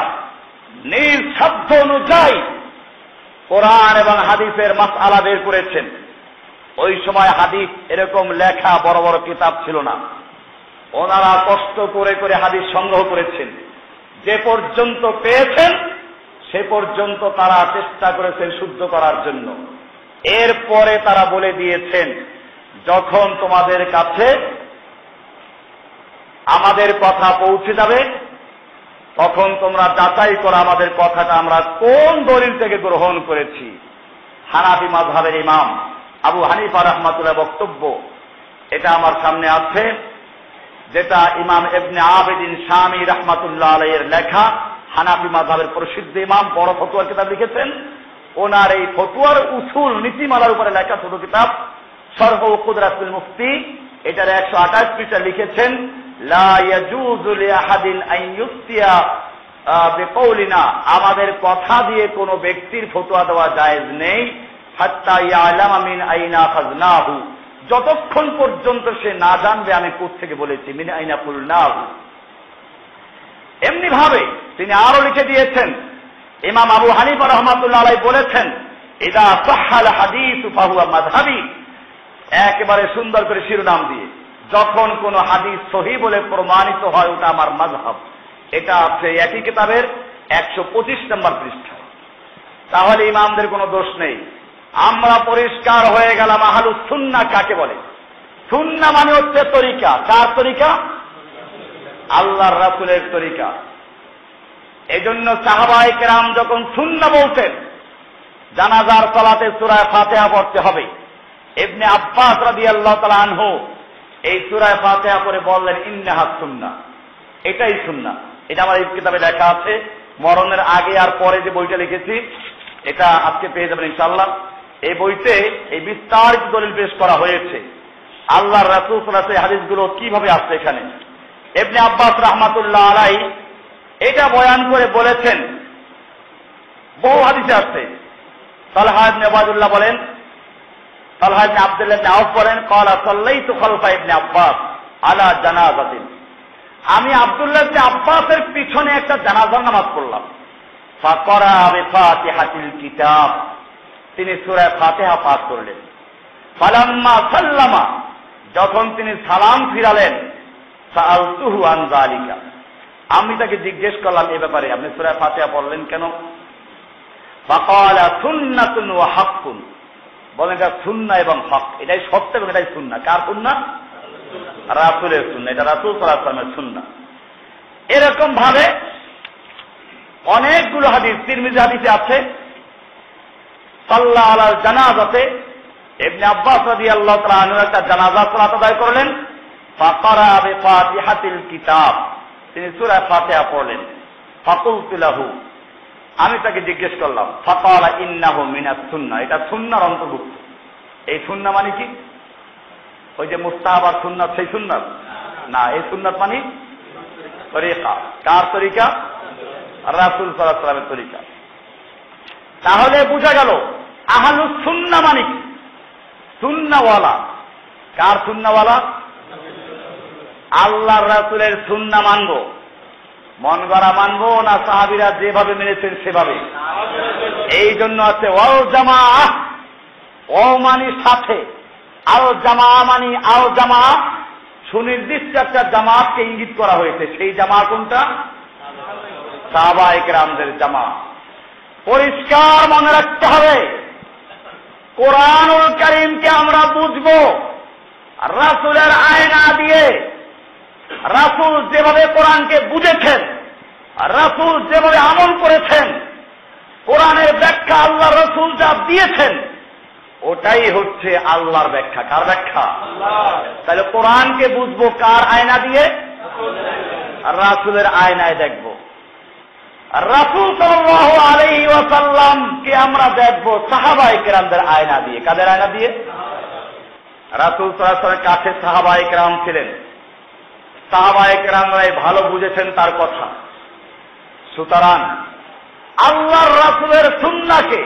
নিজ সাধ্য অনুযায়ী কোরআন এবং হাদিসের মাসআলা বের করেছেন। ওই সময় হাদিস এরকম লেখা বড় বড় কিতাব ছিল না। ওনারা কষ্ট করে করে হাদিস সংগ্রহ করেছেন। যে পর্যন্ত পেয়েছেন সে পর্যন্ত তারা চেষ্টা করেছেন শুদ্ধ করার জন্য। এরপরে তারা বলে দিয়েছেন যখন তোমাদের কাছে আমাদের কথা পৌঁছে যাবে তখন তোমরা যাচাই করো আমাদের কথাটা আমরা কোন দলিল থেকে গ্রহণ করেছি। হানাফি মাযহাবের ইমাম আবু হানিফা রাহমাতুল্লাহ বক্তব্য এটা আমার সামনে আছে, যেটা ইমাম ইবনে আবিদিন শামী রাহমাতুল্লাহ আলাইহির লেখা, হানাফি মাযহাবের প্রসিদ্ধ ইমাম, বড় ফতোয়ার কিতাব লিখেছেন। ওনার এই ফতোয়ার উসুল নীতিমালার উপরে লেখা ছোট কিতাব শরহ কুদরাতুল মুফতি, এটার 128 পৃষ্ঠা লিখেছেন লা ইয়াজুযু লিআহাদিন আন ইফতিয়া বিকৌলিনা, আমাদের কথা দিয়ে কোনো ব্যক্তির ফতোয়া দেওয়া জায়েজ নেই, হাত্তা ইয়ালামা মিন আইনা খাযনাহু, যতক্ষণ পর্যন্ত সে না জানবে আমি কোত্থেকে বলেছি, মিন আইনা কুলনাহু। এমনি ভাবে তিনি আরো লিখে দিয়েছেন ইমাম আবু হানিফা রাহমাতুল্লাহ আলাইহি বলেছেন ইযা সাহহাল হাদিসু ফাহুয়া মাযহাবি, একেবারে সুন্দর করে শিরোনাম দিয়ে, যখন কোন হাদিস সহিহ বলে প্রমাণিত হয় ওটা আমার মাযহাব। এটা আছে একই কিতাবের 125 নম্বর পৃষ্ঠায়। তাহলে ইমামদের কোনো দোষ নেই। আমরা পরিষ্কার হয়ে গেলাম আহলুস সুন্নাহ কাকে বলে। সুন্নাহ মানে হচ্ছে তরিকা। কার তরিকা? আল্লাহর রাসূলের তরিকা। এজন্য সাহাবায়ে কেরাম যখন সুন্নাহ বলতেন জানাজার সালাতে সূরা ফাতিহা পড়তে হবে, ইবনে আব্বাস রাদিয়াল্লাহু তাআলা আনহু এই সূরা ফাতিহা পড়ে বললেন ইন্নাহা সুন্নাহ, এটাই সুন্নাহ। এটা আমার এই কিতাবে লেখা আছে। মরণের আগে আর পরে যে বইটা লিখেছি এটা আজকে পেয়ে যাবেন ইনশাআল্লাহ। এই বইতে এই বিস্তারিত দলিল পেশ করা হয়েছে আল্লাহর রাসূল সাল্লাল্লাহু আলাইহি ওয়াসাল্লাম হাদিসগুলো কিভাবে আসছে এখানে। ইবনে আব্বাস রাহমাতুল্লাহ আলাইহি এটা বয়ান করে বলেছেন, বহু হাদিসে আসছে। তালহা ইবনে উবাইদুল্লাহ বলেন, তালহা ইবনে আব্দুল্লাহ ইবনে আউফ বলেন ক্বালা সাল্লাইতু খালফা ইবনে আব্বাস আলা জানাজাতিন, আমি আব্দুল্লাহ ইবনে আব্বাসের পিছনে একটা জানাজার নামাজ পড়লাম। ফাকরা বিফাতিহাতিল কিতাব, তিনি সূরা ফাতিহা পাঠ করলেন। ফালাম্মা সাল্লামা, যখন তিনি সালাম ফিরালেন, সাআলতুহু আন যালিকা, আমি তাকে জিজ্ঞেস করলাম এই ব্যাপারে আপনি সূরা ফাতিহা পড়লেন কেন? ফাকালা সুন্নাতুন ওয়া হাক্কুন, বলেন এটা সুন্নাহ এবং হক, এটাই সত্য এবং এটাই সুন্নাহ। কার সুন্নাহ? রাসূলের সুন্নাহ, এটা রাসূল সাল্লাল্লাহু আলাইহি ওয়াসাল্লামের সুন্নাহ। এরকম ভাবে অনেকগুলো হাদিস তিরমিজি হাদিসে আছে। সাল্লা আলাল জানাজাতে, ইবনে আব্বাস রাদিয়াল্লাহু তাআলা আনহু একটা জানাজা সালাত আদায় করলেন। ফাকারা বিফাতিহাতিল কিতাব, তিনি সূরা ফাতিহা পড়লেন। ফাকুলতু লাহু, আমি তাকে জিজ্ঞেস করলাম। ফাকালা ইন্নাহু মিনাস সুন্নাহ, এটা সুন্নাহর অন্তর্ভুক্ত। এই সুন্নাহ মানে কি? ওই যে মুস্তাহাব আর সুন্নাত, সেই সুন্নাত না, এই সুন্নাত মানে তরিকা। কার তরিকা? রাসূল সাল্লাল্লাহু আলাইহি ওয়াসাল্লামের তরিকা। তাহলে বোঝা গেল আহলুস সুন্নাহ মানে কি? সুন্নাহওয়ালা। কার সুন্নাহওয়ালা? আল্লাহর রাসূলের সুন্নাহ মানব, মন গড়া মানবো না সাহাবীরা যেভাবে মেনেছেন সেভাবে? এই জন্য আছে ওয়াল জামাআহ, ও মানি সাথে, আল জামাআহ মানি আল জামাআহ, সুনির্দিষ্ট একটা জামাতকে ইঙ্গিত করা হয়েছে। সেই জামাত কোনটা? সাহাবায়ে কেরামদের জামাত। পরিষ্কার মনে রাখতে হবে, কোরআনুল কারীমকে আমরা বুঝবো রাসূলের আয়না দিয়ে। রাসূল যেভাবে কোরআনকে বুঝেছেন, রাসূল যেভাবে আমল করেছেন, কোরআনের ব্যাখ্যা আল্লাহ রাসূল যা দিয়েছেন ওটাই হচ্ছে আল্লাহর ব্যাখ্যা। কার ব্যাখ্যা? তাহলে কোরআনকে বুঝবো কার আয়না দিয়ে? রাসূলের আয়নায় দেখব। রাসূল সাল্লাল্লাহু আলাইহি ওয়াসাল্লামকে আমরা দেখব সাহাবায়ে কেরামদের আয়না দিয়ে। কাদের আয়না দিয়ে? রাসূল সাল্লাল্লাহু আলাইহি ওয়াসাল্লামের কাছে সাহাবায়ে কেরাম ছিলেন, সাহাবায়ে কেরামরাই ভালো বুঝেছেন তার কথা। সুতরাং আল্লাহর রাসূলের সুন্নাহকে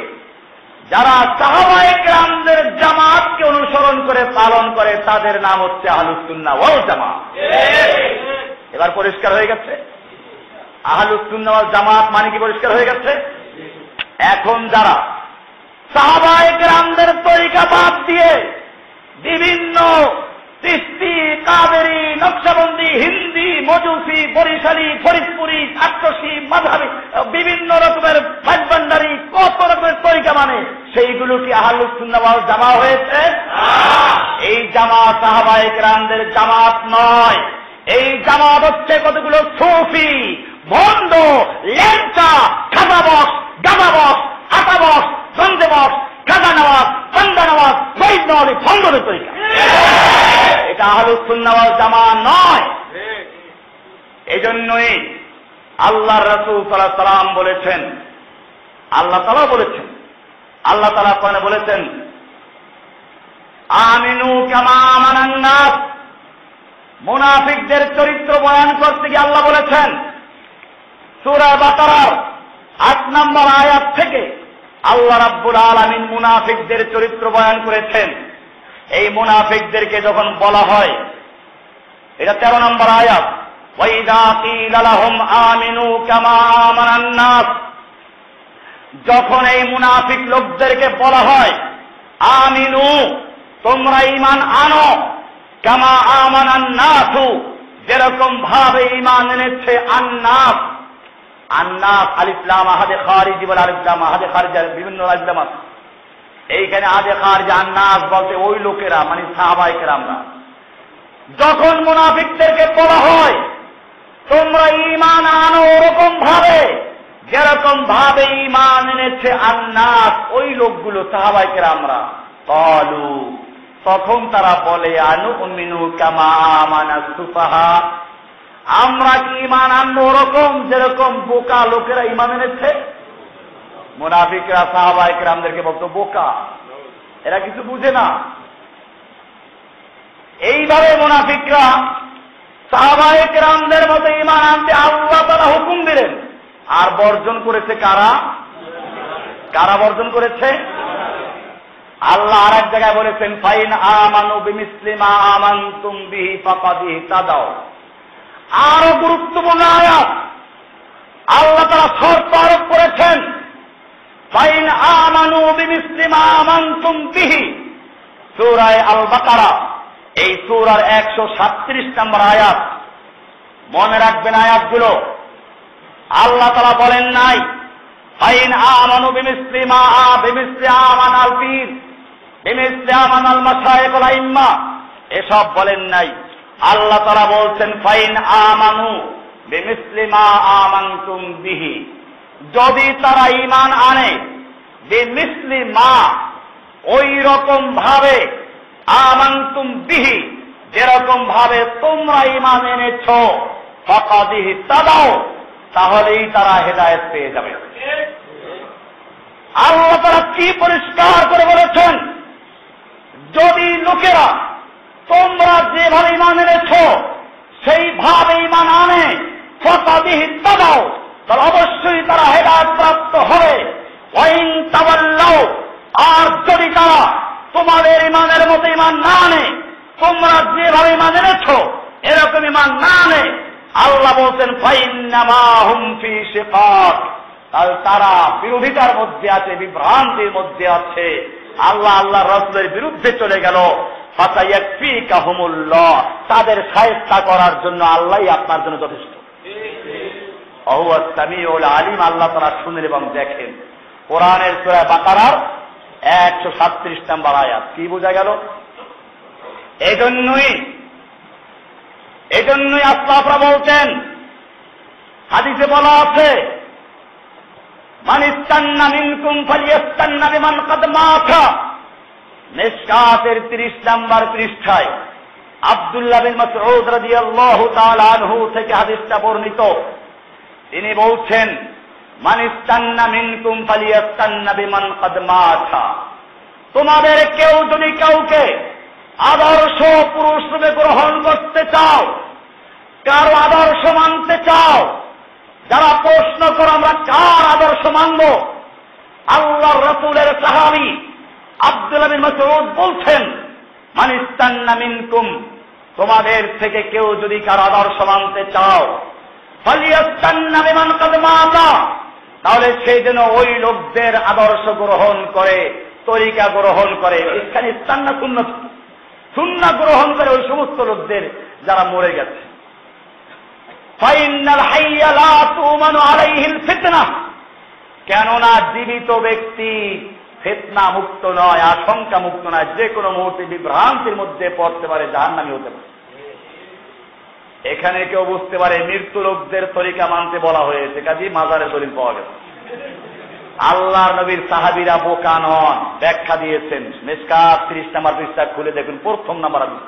যারা সাহাবায়ে কেরামদের জামাতকে অনুসরণ করে পালন করে তাদের নাম হচ্ছে আহলুস সুন্নাহ ওয়াল জামাত। এবার পরিষ্কার হয়ে গেছে আহলুস সুন্নাহ ওয়াল জামাত মানে কি? পরিষ্কার হয়ে গেছে। এখন যারা সাহাবায়ে কেরামদের তরিকা বাদ দিয়ে বিভিন্ন চিশতি, কাদেরী, নকশবন্দি, হিন্দি, মজুসি, বরিশালী, ফরিদপুরি, আটরশি, মাযহাবী, বিভিন্ন রকমের ভাজভান্ডারি, কত রকমের তরিকা মানে, সেইগুলো কি আহলুস সুন্নাহ ওয়াল জামাত হয়েছে? এই জামাত সাহাবায়ে কেরামদের জামাত নয়। এই জামাত হচ্ছে কতগুলো সুফি, ভণ্ড, ল্যাংচা, খাজাবক্স, গাজাবক্স, আটাবক্স, সন্দেবক্স, খাজা নওয়াজ, বান্দা নওয়াজ, বৈষ্ণবী ভণ্ডের তরিকা। এটা আহলুস সুন্নাহ ওয়াল জামাত নয়। এজন্যই আল্লাহর রাসূল সাল্লাল্লাহু আলাইহি ওয়াসাল্লাম বলেছেন, আল্লাহ তাআলা বলেছেন, আল্লাহ তাআলা কোরআনে বলেছেন আমিনু কামা আমানান নাস। মুনাফিকদের চরিত্র বয়ান করতে গিয়ে আল্লাহ বলেছেন সূরা বাকারার ৮ নম্বর আয়াত থেকে আল্লাহ রাব্বুল আলামিন মুনাফিকদের চরিত্র বয়ান করেছেন। এই মুনাফিকদেরকে যখন বলা হয়, এটা 13 নম্বর আয়াত, ওয়াইদা কিলা লাহুম আমিনু কামা আমানান নাস, যখন এই মুনাফিক লোকদেরকে বলা হয় আমিনু, তোমরা ঈমান আনো, কামা আমানান নাসু, যেরকম ভাবে ঈমান এনেছে আন্নাস। আন্নাস আলিফ লাম আহাদে খারিজি বলে, আলিফ লাম আহাদে খারিজি বিভিন্ন আলিফ লাম আছে। এইখানে আহাদে খারিজি আন্নাস বলতে ওই লোকেরা মানে সাহাবায়ে কেরামরা। যখন মুনাফিকদেরকে বলা হয় তোমরা ঈমান আনো ওরকম ভাবে যেরকম ভাবে ঈমান এনেছে আন্নাস, ওই লোকগুলো সাহাবায়ে কেরামরা, ক্বালু, তখন তারা বলে আনুমিনু কামা আমানাস সুফাহা, আমরা কি ঈমান আনবো ওরকম যেরকম বোকা লোকেরা ঈমান এনেছে? মুনাফিকরা সাহাবায়ে কেরামদেরকে বলতো বোকা, এরা কিছু বুঝে না। এইভাবে মুনাফিকরা সাহাবায়ে কেরামদের মতো ঈমান আনতে আল্লাহ তাআলা হুকুম দিলেন, আর বর্জন করেছে কারা? কারা বর্জন করেছে? আল্লাহ আর এক জায়গায় বলেছেন ফাইন আমানু বিমিসলি মা আমানতুম বিহি ফাকাদ ইহতাদাও। আরো গুরুত্বপূর্ণ আয়াত, আল্লাহ তাআলা শর্ত আরোপ করেছেন ফাইন আমানু বিমিসলি মা আমানতুম বিহি, সূরা আল বাকারা এই সূরার 137 নম্বর আয়াত। মনে রাখবেন আয়াতগুলো। আল্লাহ তাআলা বলেন নাই ফাইন আমানু বিমিসলি মা বিমিসলি আমানাল পীর, বিমিসলি আমানাল মাশায়েখ ওয়াল আইম্মা, এসব বলেন নাই। আল্লাহ তাআলা বলছেন ফাইন আমানু বিমিসলি মা আমানতুম বিহি, যদি তারা ঈমান আনে বিমিসলি মা, ওই রকম ভাবে, আমানতুম বিহি, যেরকম ভাবে তোমরা ঈমান এনেছো, ফাকাদ ইহতাদাও, তাহলেই তারা হেদায়েত পেয়ে যাবে। আল্লাহ তাআলা কি পরিষ্কার করে বলেছেন, যদি লোকেরা তোমরা যেভাবে ঈমান এনেছ সেইভাবে ঈমান আনে ফাতাবিহি তাবাও, তাহলে অবশ্যই তারা হেদায়েত প্রাপ্ত হবে। ওয়াইন তাওয়াল্লাও, আর যদি তারা তোমাদের ঈমানের মতো ঈমান না আনে, তোমরা যেভাবে ঈমান এনেছ এরকম ঈমান না আনে, আল্লাহ বলছেন ফাইন্নামা হুম ফি শিকাক, তাহলে তারা বিরোধিতার মধ্যে আছে, বিভ্রান্তির মধ্যে আছে, আল্লাহ রাসূলের বিরুদ্ধে চলে গেল। ফাতায়াকফিকাহুমুল্লাহ, তাদের সাহায্য করার জন্য আল্লাহই আপনার জন্য যথেষ্ট। ওয়া সামিউল আলিম, আল্লাহ তাআলা শুনেন এবং দেখেন। কোরআনের সূরা বাকারার 137 নম্বর আয়াত। কি বোঝা গেল? এজন্যই আল্লাহ বলতেন, হাদিসে বলা আছে, মান ইস্তান্না মিনকুম ফালিয়াস্তান্না বিমান কাদ মাতা। মিশকাতের 30 নম্বর পৃষ্ঠায় আব্দুল্লাহ বিন মাসউদ রাদিয়াল্লাহু তাআলা আনহু থেকে হাদিসটা বর্ণিত। তিনি বলছেন, মান ইস্তান্না মিনকুম ফালিয়াস্তান্না বিমান কাদ মাতা। তোমাদের কেউ যদি কাউকে আদর্শ পুরুষ রূপে গ্রহণ করতে চাও, কারো আদর্শ মানতে চাও, যারা প্রশ্ন করো আমরা কার আদর্শ মানব, আল্লাহর রাসূলের সাহাবী আব্দুল্লাহ বিন মাসউদ বলছেন, মান ইস্তান্না মিনকুম, তোমাদের থেকে কেউ যদি কার আদর্শ মানতে চাও, ফালিয়াস্তান্না বিমান কাদ মাতা, তাহলে সেই যেন ওই লোকদের আদর্শ গ্রহণ করে, তরিকা গ্রহণ করে। এখানে ইস্তান্না সুন্নাহ গ্রহণ করে ওই সমস্ত লোকদের যারা মরে গেছে। ফাইনাল হাইয়া লা তুমানু আলাইহিল ফিতনাহ, কেননা জীবিত ব্যক্তি ফিতনা মুক্ত নয়, আশঙ্কা মুক্ত নয়, যে কোনো মুহূর্তে বিভ্রান্তির মধ্যে পড়তে পারে, জাহান্নামী হতে পারে। এখানে কেউ বুঝতে পারে মৃত্যু লোকদের তরিকা মানতে বলা হয়েছে, কাজী মাজারের দলিল পাওয়া গেছে। আল্লাহর নবীর সাহাবীরা বোকা নন, ব্যাখ্যা দিয়েছেন। মিশকাত 30 নম্বর পৃষ্ঠা খুলে দেখুন, প্রথম নম্বর হাদিস।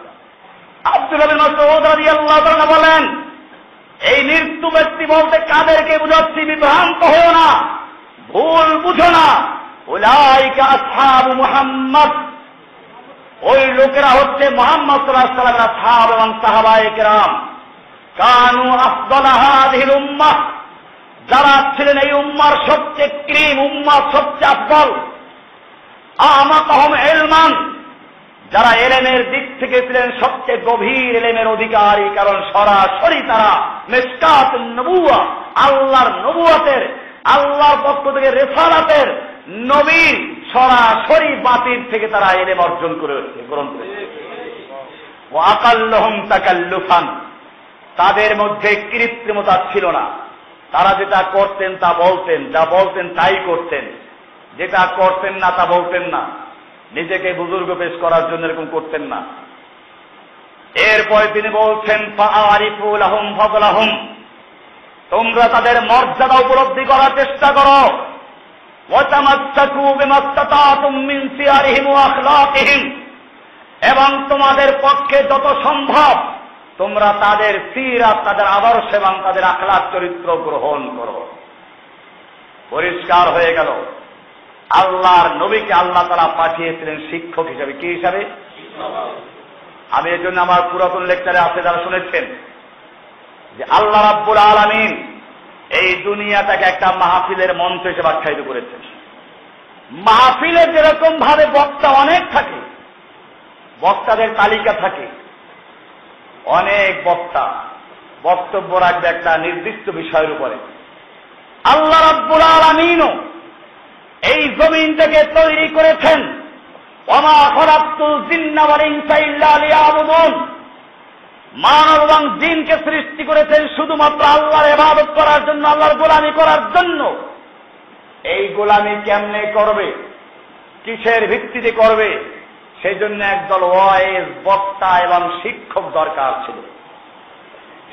আব্দুল্লাহ বিন মাসউদ রাদিয়াল্লাহু তাআলা বলেন, এই মৃত্যু ব্যক্তি বলতে কাদেরকে বুঝাচ্ছি? বিভ্রান্ত হও না, ভুল বুঝো না। উলাইকা আসহাবু মুহাম্মদ, ওই লোকেরা হচ্ছে মুহাম্মদ সাল্লাল্লাহু আলাইহি ওয়াসাল্লামের আসহাব এবং সাহাবায়ে কেরাম। কানু আফদালা হাযিহিল উম্মাহ, যারা ছিলেন এই উম্মার সবচেয়ে ক্রিম, উম্মার সবচেয়ে আফদল। আমাকাহুম ইলমান, যারা এলেমের দিক থেকে ছিলেন সবচেয়ে গভীর এলেমের অধিকারী, কারণ সরাসরি তারা মিশকাতুন নবুওয়া, আল্লাহর নবুয়তের, আল্লাহর পক্ষ থেকে রিসালাতের, নবীর সরাসরি বাতির থেকে তারা এলেম অর্জন করেছে, গ্রহণ করেছে। ওয়া আকাল্লুহুম তাকাল্লুফান, তাদের মধ্যে কৃত্রিমতা ছিল না। তারা যেটা করতেন তা বলতেন, যা বলতেন তাই করতেন, যেটা করতেন না তা বলতেন না, নিজেকে বুজুর্গ পেশ করার জন্য এরকম করতেন না। এরপরে তিনি বলছেন, ফাআরিফু লাহুম ফাদলাহুম, তোমরা তাদের মর্যাদা উপলব্ধি করার চেষ্টা করো। ওয়া তামাসসাকু বিমাস্তাতাতুম মিন সিয়ারিহিম ওয়া আখলাকিহিম, এবং তোমাদের পক্ষে যত সম্ভব তোমরা তাদের সিরাত, তাদের আদর্শ এবং তাদের আখলাক চরিত্র গ্রহণ করো। পরিষ্কার হয়ে গেল, আল্লাহর নবীকে আল্লাহ তাআলা পাঠিয়েছিলেন শিক্ষক হিসাবে। কি হিসাবে? আমি এর জন্য আমার পুরাতন লেকচারে আছে, যারা শুনেছেন, যে আল্লাহ রাব্বুল আলামিন এই দুনিয়াটাকে একটা মাহফিলের মঞ্চ হিসেবে আখ্যায়িত করেছেন। মাহফিলে যেরকম ভাবে বক্তা অনেক থাকে, বক্তাদের তালিকা থাকে, অনেক বক্তা বক্তব্য রাখবে একটা নির্দিষ্ট বিষয়ের উপরে। আল্লাহ রাব্বুল আলামিনও এই জমিনটাকে তৈরি করেছেন, ওয়ামা খালাকতুল জিন্না ওয়াল ইনসা ইল্লা লিয়াবুদুন, মানব এবং জিনকে সৃষ্টি করেছেন শুধুমাত্র আল্লাহর ইবাদত করার জন্য, আল্লাহর গোলামি করার জন্য। এই গোলামি কেমনে করবে, কিসের ভিত্তিতে করবে, সেই জন্য একদল ওয়াইজ, বক্তা এবং শিক্ষক দরকার ছিল।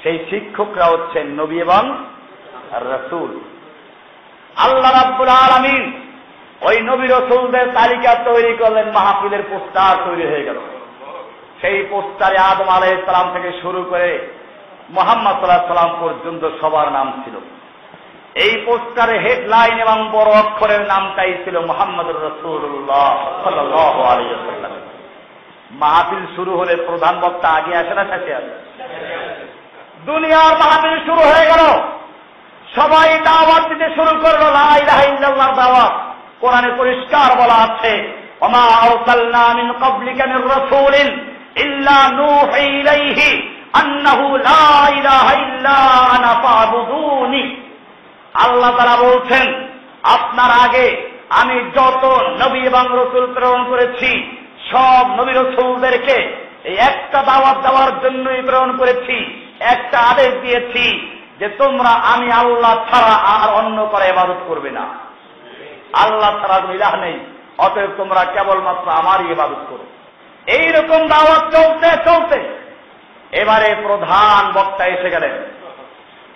সেই শিক্ষকরা হচ্ছেন নবী এবং রাসূল। আল্লাহ রাব্বুল আলামিন ওই নবী রাসূলদের তালিকা তৈরি করলেন, মাহফিলের পোস্টার তৈরি হয়ে গেল। সেই পোস্টারে আদম আলাইহিস সালাম থেকে শুরু করে মুহাম্মদ সাল্লাল্লাহু আলাইহি সাল্লাম পর্যন্ত সবার নাম ছিল। এই পোস্টারে হেডলাইন এবং বড় অক্ষরের নামটাই ছিল মুহাম্মদুর রাসূলুল্লাহ সাল্লাল্লাহু আলাইহি ওয়াসাল্লাম। মাহফিল শুরু হলে প্রধান বক্তা আগে আসে না শেষে আসে? দুনিয়ার মাহফিল শুরু হয়ে গেল, সবাই দাওয়াত দিতে শুরু করলো, লা ইলাহা ইল্লাল্লাহর দাওয়াত। কোরআনে পরিষ্কার বলা আছে, ওমা আরসালনা মিন ক্বাবলিকা মির রাসূলিন ইল্লা নূহি ইলাইহি আন্নাহু লা ইলাহা ইল্লা আনা ফাবুদুনি। আল্লাহ তাআলা বলছেন, আপনার আগে আমি যত নবী এবং রাসূল প্রেরণ করেছি, সব নবী রাসূলদেরকে এই একটা দাওয়াত দেওয়ার জন্যই প্রেরণ করেছি, একটা আদেশ দিয়েছি যে তোমরা আমি আল্লাহ ছাড়া আর অন্য করে ইবাদত করবে না। আল্লাহ ছাড়া কোনো ইলাহ নেই, অতএব তোমরা কেবলমাত্র আমারই ইবাদত করো। এইরকম দাওয়াত চলতে চলতে এবারে প্রধান বক্তা এসে গেলেন।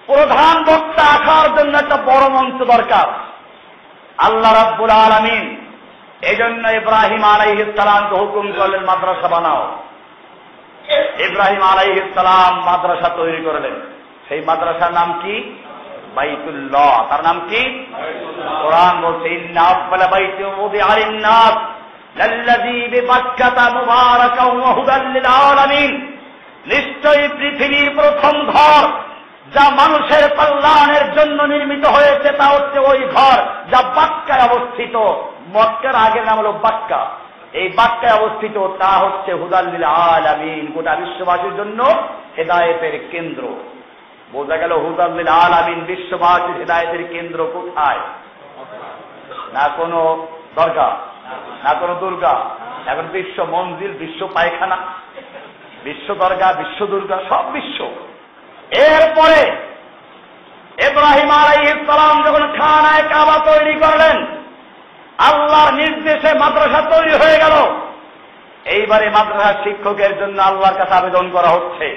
প্রধান বক্তা আসার জন্য একটা বড় মঞ্চ দরকার। আল্লাহ রাব্বুল আলামিন এজন্য ইব্রাহিম আলাইহিস সালামকে হুকুম করলেন, মাদ্রাসা বানাও। ইব্রাহিম আলাইহিস সালাম মাদ্রাসা তৈরি করলেন। সেই মাদ্রাসার নাম কি? বাইতুল্লাহ। তার নাম কি? কোরআন বলছে, ইন্না আউয়ালা বাইতিন উযিআ লিন-নাস লাল্লাযী বিবাক্কাতা মুবারাকান ওয়া হুদাল লিল আলামিন। নিশ্চয়ই পৃথিবীর প্রথম ঘর যা মানুষের কল্যাণের জন্য নির্মিত হয়েছে তা হচ্ছে ওই ঘর যা বাক্কায় অবস্থিত। মক্কার আগের নাম হল বাক্কা, এই বাক্কায় অবস্থিত, তা হচ্ছে হুদাল লিল আলামিন, গোটা বিশ্ববাসীর জন্য হেদায়েতের কেন্দ্র। বোঝা গেল হুদাল লিল আলামিন, বিশ্ববাসীর হেদায়েতের কেন্দ্র কোথায়? না কোনো দরগা, না কোনো দুর্গা, এখন বিশ্ব মন্দির, বিশ্ব পায়খানা, বিশ্ব দরগা, বিশ্ব দুর্গা, সব বিশ্ব। এরপরে ইব্রাহিম আলাইহিস সালাম যখন খানায়ে কাবা তৈরি করলেন, আল্লাহর নির্দেশে মাদ্রাসা তৈরি হয়ে গেল। এইবারে মাদ্রাসার শিক্ষকের জন্য আল্লাহর কাছে আবেদন করা হচ্ছে।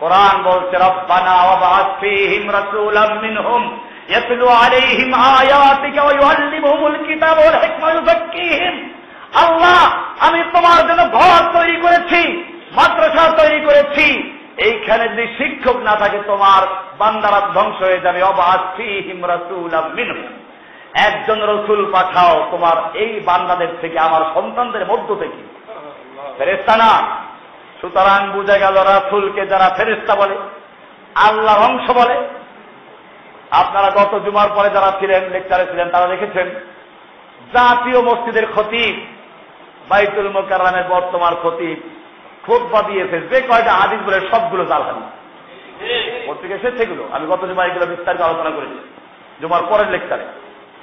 কোরআন বলছে, রব্বানা ওয়াবআস ফীহিম রাসূলাম মিনহুম ইয়াতলু আলাইহিম আয়াতিকা ওয়া ইউআল্লিমুহুমুল কিতাবা ওয়াল হিকমা ওয়া ইউযাক্কিহিম। আল্লাহ, আমি তোমার জন্য ঘর তৈরি করেছি, মাদ্রাসা তৈরি করেছি, এইখানে যদি শিক্ষক না থাকে তোমার বান্দারা ধ্বংস হয়ে যাবে। ওয়াবআস ফীহিম রাসূলাম মিনহুম, একজন রসুল পাঠাও তোমার এই বান্দাদের থেকে, আমার সন্তানদের মধ্য থেকে। ফেরেশতা না। সুতরাং বুঝে গেল রাসূলকে যারা ফেরেশতা বলে, আল্লাহর অংশ বলে। আপনারা গত জুমার পরে যারা ছিলেন, লেকচারে ছিলেন, তারা দেখেছেন জাতীয় মসজিদের খতিব, বাইতুল মুকাররমের বর্তমান খতিব খুতবা দিয়েছে, যে কয়টা হাদিস বলে সবগুলো জাল হাদিস। পত্রিকা এসেছে সেগুলো, আমি গত জুমায় এগুলো বিস্তারিত আলোচনা করেছি জুমার পরের লেকচারে।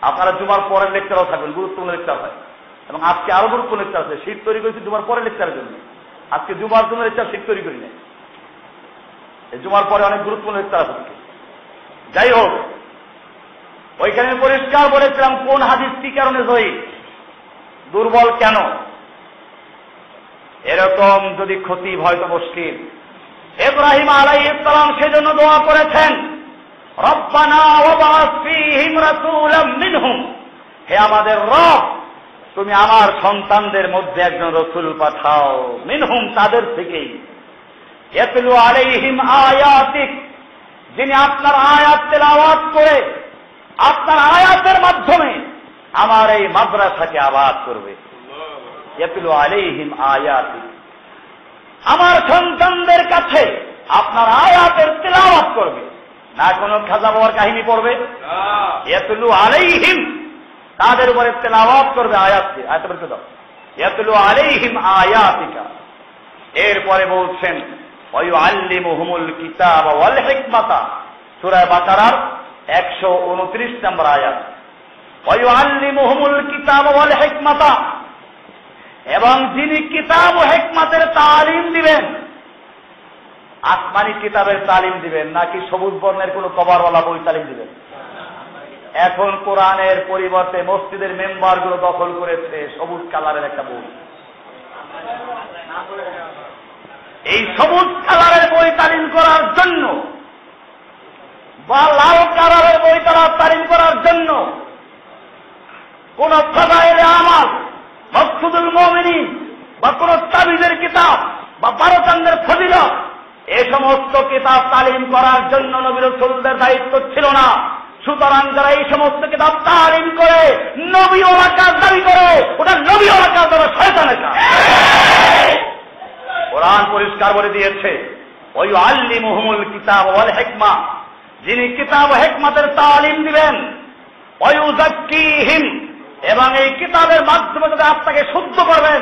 আপনারা জুমার পরের লেকচারও থাকবেন, গুরুত্বপূর্ণ লেকচার হয়। এবং আজকে আরো গুরুত্বপূর্ণ লেকচার আছে, শীত তৈরি করেছি জুমার পরের লেকচারের জন্য। আজকে জুমার জন্য লেকচার শীত তৈরি করি না, এই জুমার পরে অনেক গুরুত্বপূর্ণ লেকচার আছে। যাই হোক, ওইখানে পরিষ্কার বলেছিলাম কোন হাদিস কি কারণে জয়ী, দুর্বল কেন। এরকম যদি খতিব হয়তো মুশকিল। ইব্রাহিম আলাইহিস সালাম সেজন্য দোয়া করেছেন, রব্বানা ওয়াবআস ফীহিম রাসূলাম মিনহুম, হে আমাদের রব, তুমি আমার সন্তানদের মধ্যে একজন রসুল পাঠাও, মিনহুম, তাদের থেকেই, ইয়াতলু আলাইহিম আয়াতিক, যিনি আপনার আয়াত তেলাওয়াত করে আপনার আয়াতের মাধ্যমে আমার এই মাদ্রাসাকে আবাদ করবে। ইয়াতলু আলাইহিম আয়াতিক, আমার সন্তানদের কাছে আপনার আয়াতের তেলাওয়াত করবে, না কোনো খাজা বাবার কাহিনী পড়বে। ইয়াতলু আলাইহিম, তাদের উপরে তেলাওয়াত করবে আয়াতকে। আয়াত বলতে দাও, ইয়াতলু আলাইহিম আয়াতিকা। এরপরে বলছেন ওয়া ইউআল্লিমুহুমুল কিতাবা ওয়াল হিকমাতা, সূরা বাকারার 129 নম্বর আয়াত। ওয়া ইউআল্লিমুহুমুল কিতাবা ওয়াল হিকমাতা, এবং যিনি কিতাব ও হিকমতের তালিম দিবেন। আসমানি কিতাবের তালিম দিবেন নাকি সবুজ বর্ণের কোন কভারওয়ালা বই তালিম দিবেন? এখন কোরআনের পরিবর্তে মসজিদের মেম্বারগুলো দখল করেছে সবুজ কালারের একটা বই। এই সবুজ কালারের বই তালিম করার জন্য বা লাল কালারের বই তালিম করার জন্য কোন ফাদায়েলে আমাল, মাকসুদুল মুমিনিন বা কোন তাবিজের কিতাব বা 12 চান্দের ফজিলত, এই সমস্ত কিতাব তালিম করার জন্য নবী রাসূলদের দায়িত্ব ছিল না। সুতরাং যারা এই সমস্ত কিতাব তালিম করে নবী ওয়ালা কাজ দাবি করে, ওটা নবী ওয়ালা কাজ, ওটা শয়তানের কাজ। কোরআন পরিষ্কার বলে দিয়েছে, ওই আল্লিমুহুমুল কিতাব ওয়াল হিকমা, যিনি কিতাব ও হিকমতের তালিম দিবেন, ওয়ায়ুযাক্কিহিম, এবং এই কিতাবের মাধ্যমে যদি আত্মাকে শুদ্ধ করবেন,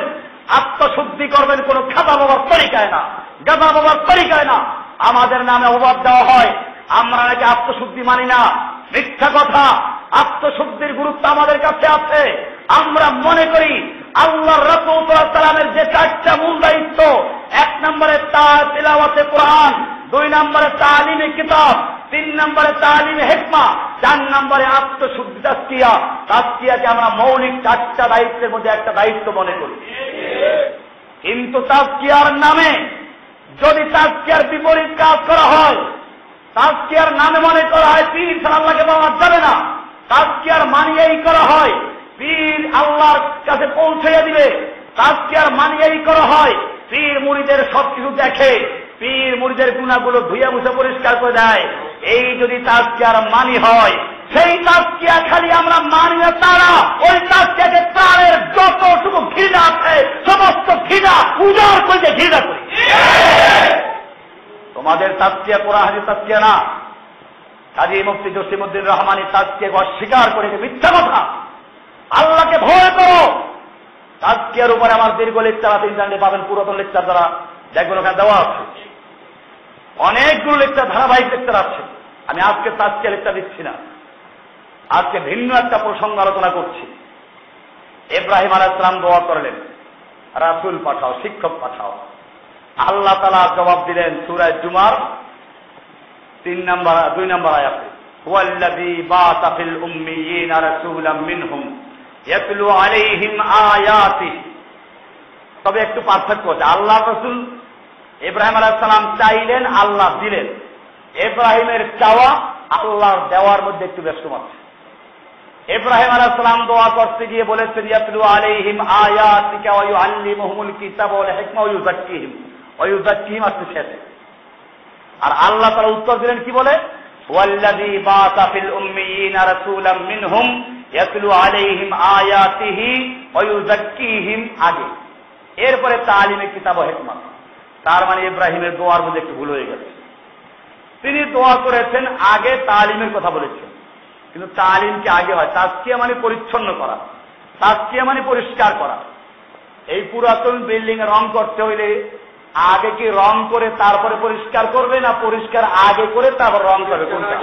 আত্মশুদ্ধি করবেন কোন খাতা বাবার তরিকায় না, গাদা বাবার তরিকায় না। আমাদের নামে অপবাদ দেওয়া হয় আমরা নাকি আত্মশুদ্ধি মানি না, মিথ্যা কথা। আত্মশুদ্ধির গুরুত্ব আমাদের কাছে আছে। আমরা মনে করি আল্লাহর রাসূল সাল্লাল্লাহু আলাইহি ওয়াসাল্লামের যে 4টা মূল দায়িত্ব, 1 নম্বরে তিলাওয়াতে কোরআন, 2 নম্বরে তালিমে কিতাব, 3 নম্বরে তালিমে হিকমা, 4 নম্বরে আত্মশুদ্ধি তাজকিয়া। তাজকিয়াকে আমরা মৌলিক 4টা দায়িত্বের মধ্যে একটা দায়িত্ব মনে করি। কিন্তু তাজকিয়ার নামে যদি তাজকিয়ার বিপরীত কাজ করা হয়, তাজকিয়ার নামে মনে করা হয় পীর ছাড়া আল্লাহকে পাওয়া যাবে না, তাজকিয়ার মানিয়েই করা হয় পীর আল্লাহর কাছে পৌঁছাইয়া দিবে, তাজকিয়ার মানিয়েই করা হয় পীর মুরিদের সবকিছু দেখে, পীর মুরিদের গুনাহগুলো ধুইয়া মুছে পরিষ্কার করে দেয়। এই যদি তাজকিয়ার মানি হয়, সেই তাজকিয়া খালি আমরা মানি না, তারা ওই তাজকিয়াকে প্রাণের যতটুকু ঘৃণা আছে সমস্ত ঘৃণা উজাড় করে ঘৃণা করি। তোমাদের তাজকিয়া কোরআন হাদিস তাজকিয়া না। কাজী মুফতি জসিমউদ্দিন রহমানী তাজকিয়াকে অস্বীকার করে মিথ্যা কথা। আল্লাহকে ভয় করো। তাজকিয়ার উপরে আমার দীর্ঘ লেকচার আছে, ইন্টারনেটে পাবেন, পুরাতন লেকচার দ্বারা যেগুলো ওখানে দেওয়া আছে, অনেকগুলো লেকচার, ধারাবাহিক লেকচার আছে। আমি আজকে তাজকিয়া লেকচার দিচ্ছি না, আজকে ভিন্ন একটা প্রসঙ্গ আলোচনা করছি। ইব্রাহিম আলাইহিস সালাম দোয়া করলেন, রাসূল পাঠাও, শিক্ষক পাঠাও। আল্লাহ তাআলা জবাব দিলেন সূরা জুমার 2 নম্বর আয়াতে, হুয়াল্লাযী বা'আসা ফিল উম্মিয়িনা রাসূলাম মিনহুম ইয়াতলু আলাইহিম আয়াতিহি। তবে একটু পার্থক্য আছে। আল্লাহ রাসূল ইব্রাহিম আলাইহিস সালাম চাইলেন, আল্লাহ দিলেন। ইব্রাহিমের চাওয়া আল্লাহর দেওয়ার মধ্যে একটু ব্যস্ত আছে। ইব্রাহিম আলাইহিস সালাম দোয়া করতে গিয়ে বলেছেন, ইয়াতলু আলাইহিম আয়াতিকা ওয়া ইউআল্লিমুহুমুল কিতাবা ওয়াল হিকমা ওয়া ইউযাক্কিহিম। ওয়া ইউযাক্কিহিম আসছে শেষে। আর আল্লাহ তাআলা উত্তর দিলেন কি বলে, ওয়াল্লাযী বা'আসা ফিল উম্মিয়িনা রাসূলাম মিনহুম ইয়াতলু আলাইহিম আয়াতিহি ওয়া ইউযাক্কিহিম আগে, এরপরে তালিমে কিতাব ও হিকমত। তার মানে ইব্রাহিমের দোয়ার মধ্যে একটু ভুল হয়ে গেছে। তিনি দোয়া করেছেন, আগে তালিমের কথা বলেছেন, কিন্তু তালিম কি আগে হয়? তাজকিয়া মানে পরিচ্ছন্ন করা, তাজকিয়া মানে পরিষ্কার করা। এই পুরাতন বিল্ডিং এ রং করতে হইলে আগে কি রং করে তারপরে পরিষ্কার করবে, না পরিষ্কার আগে করে তারপর রং করবে? কোনটা?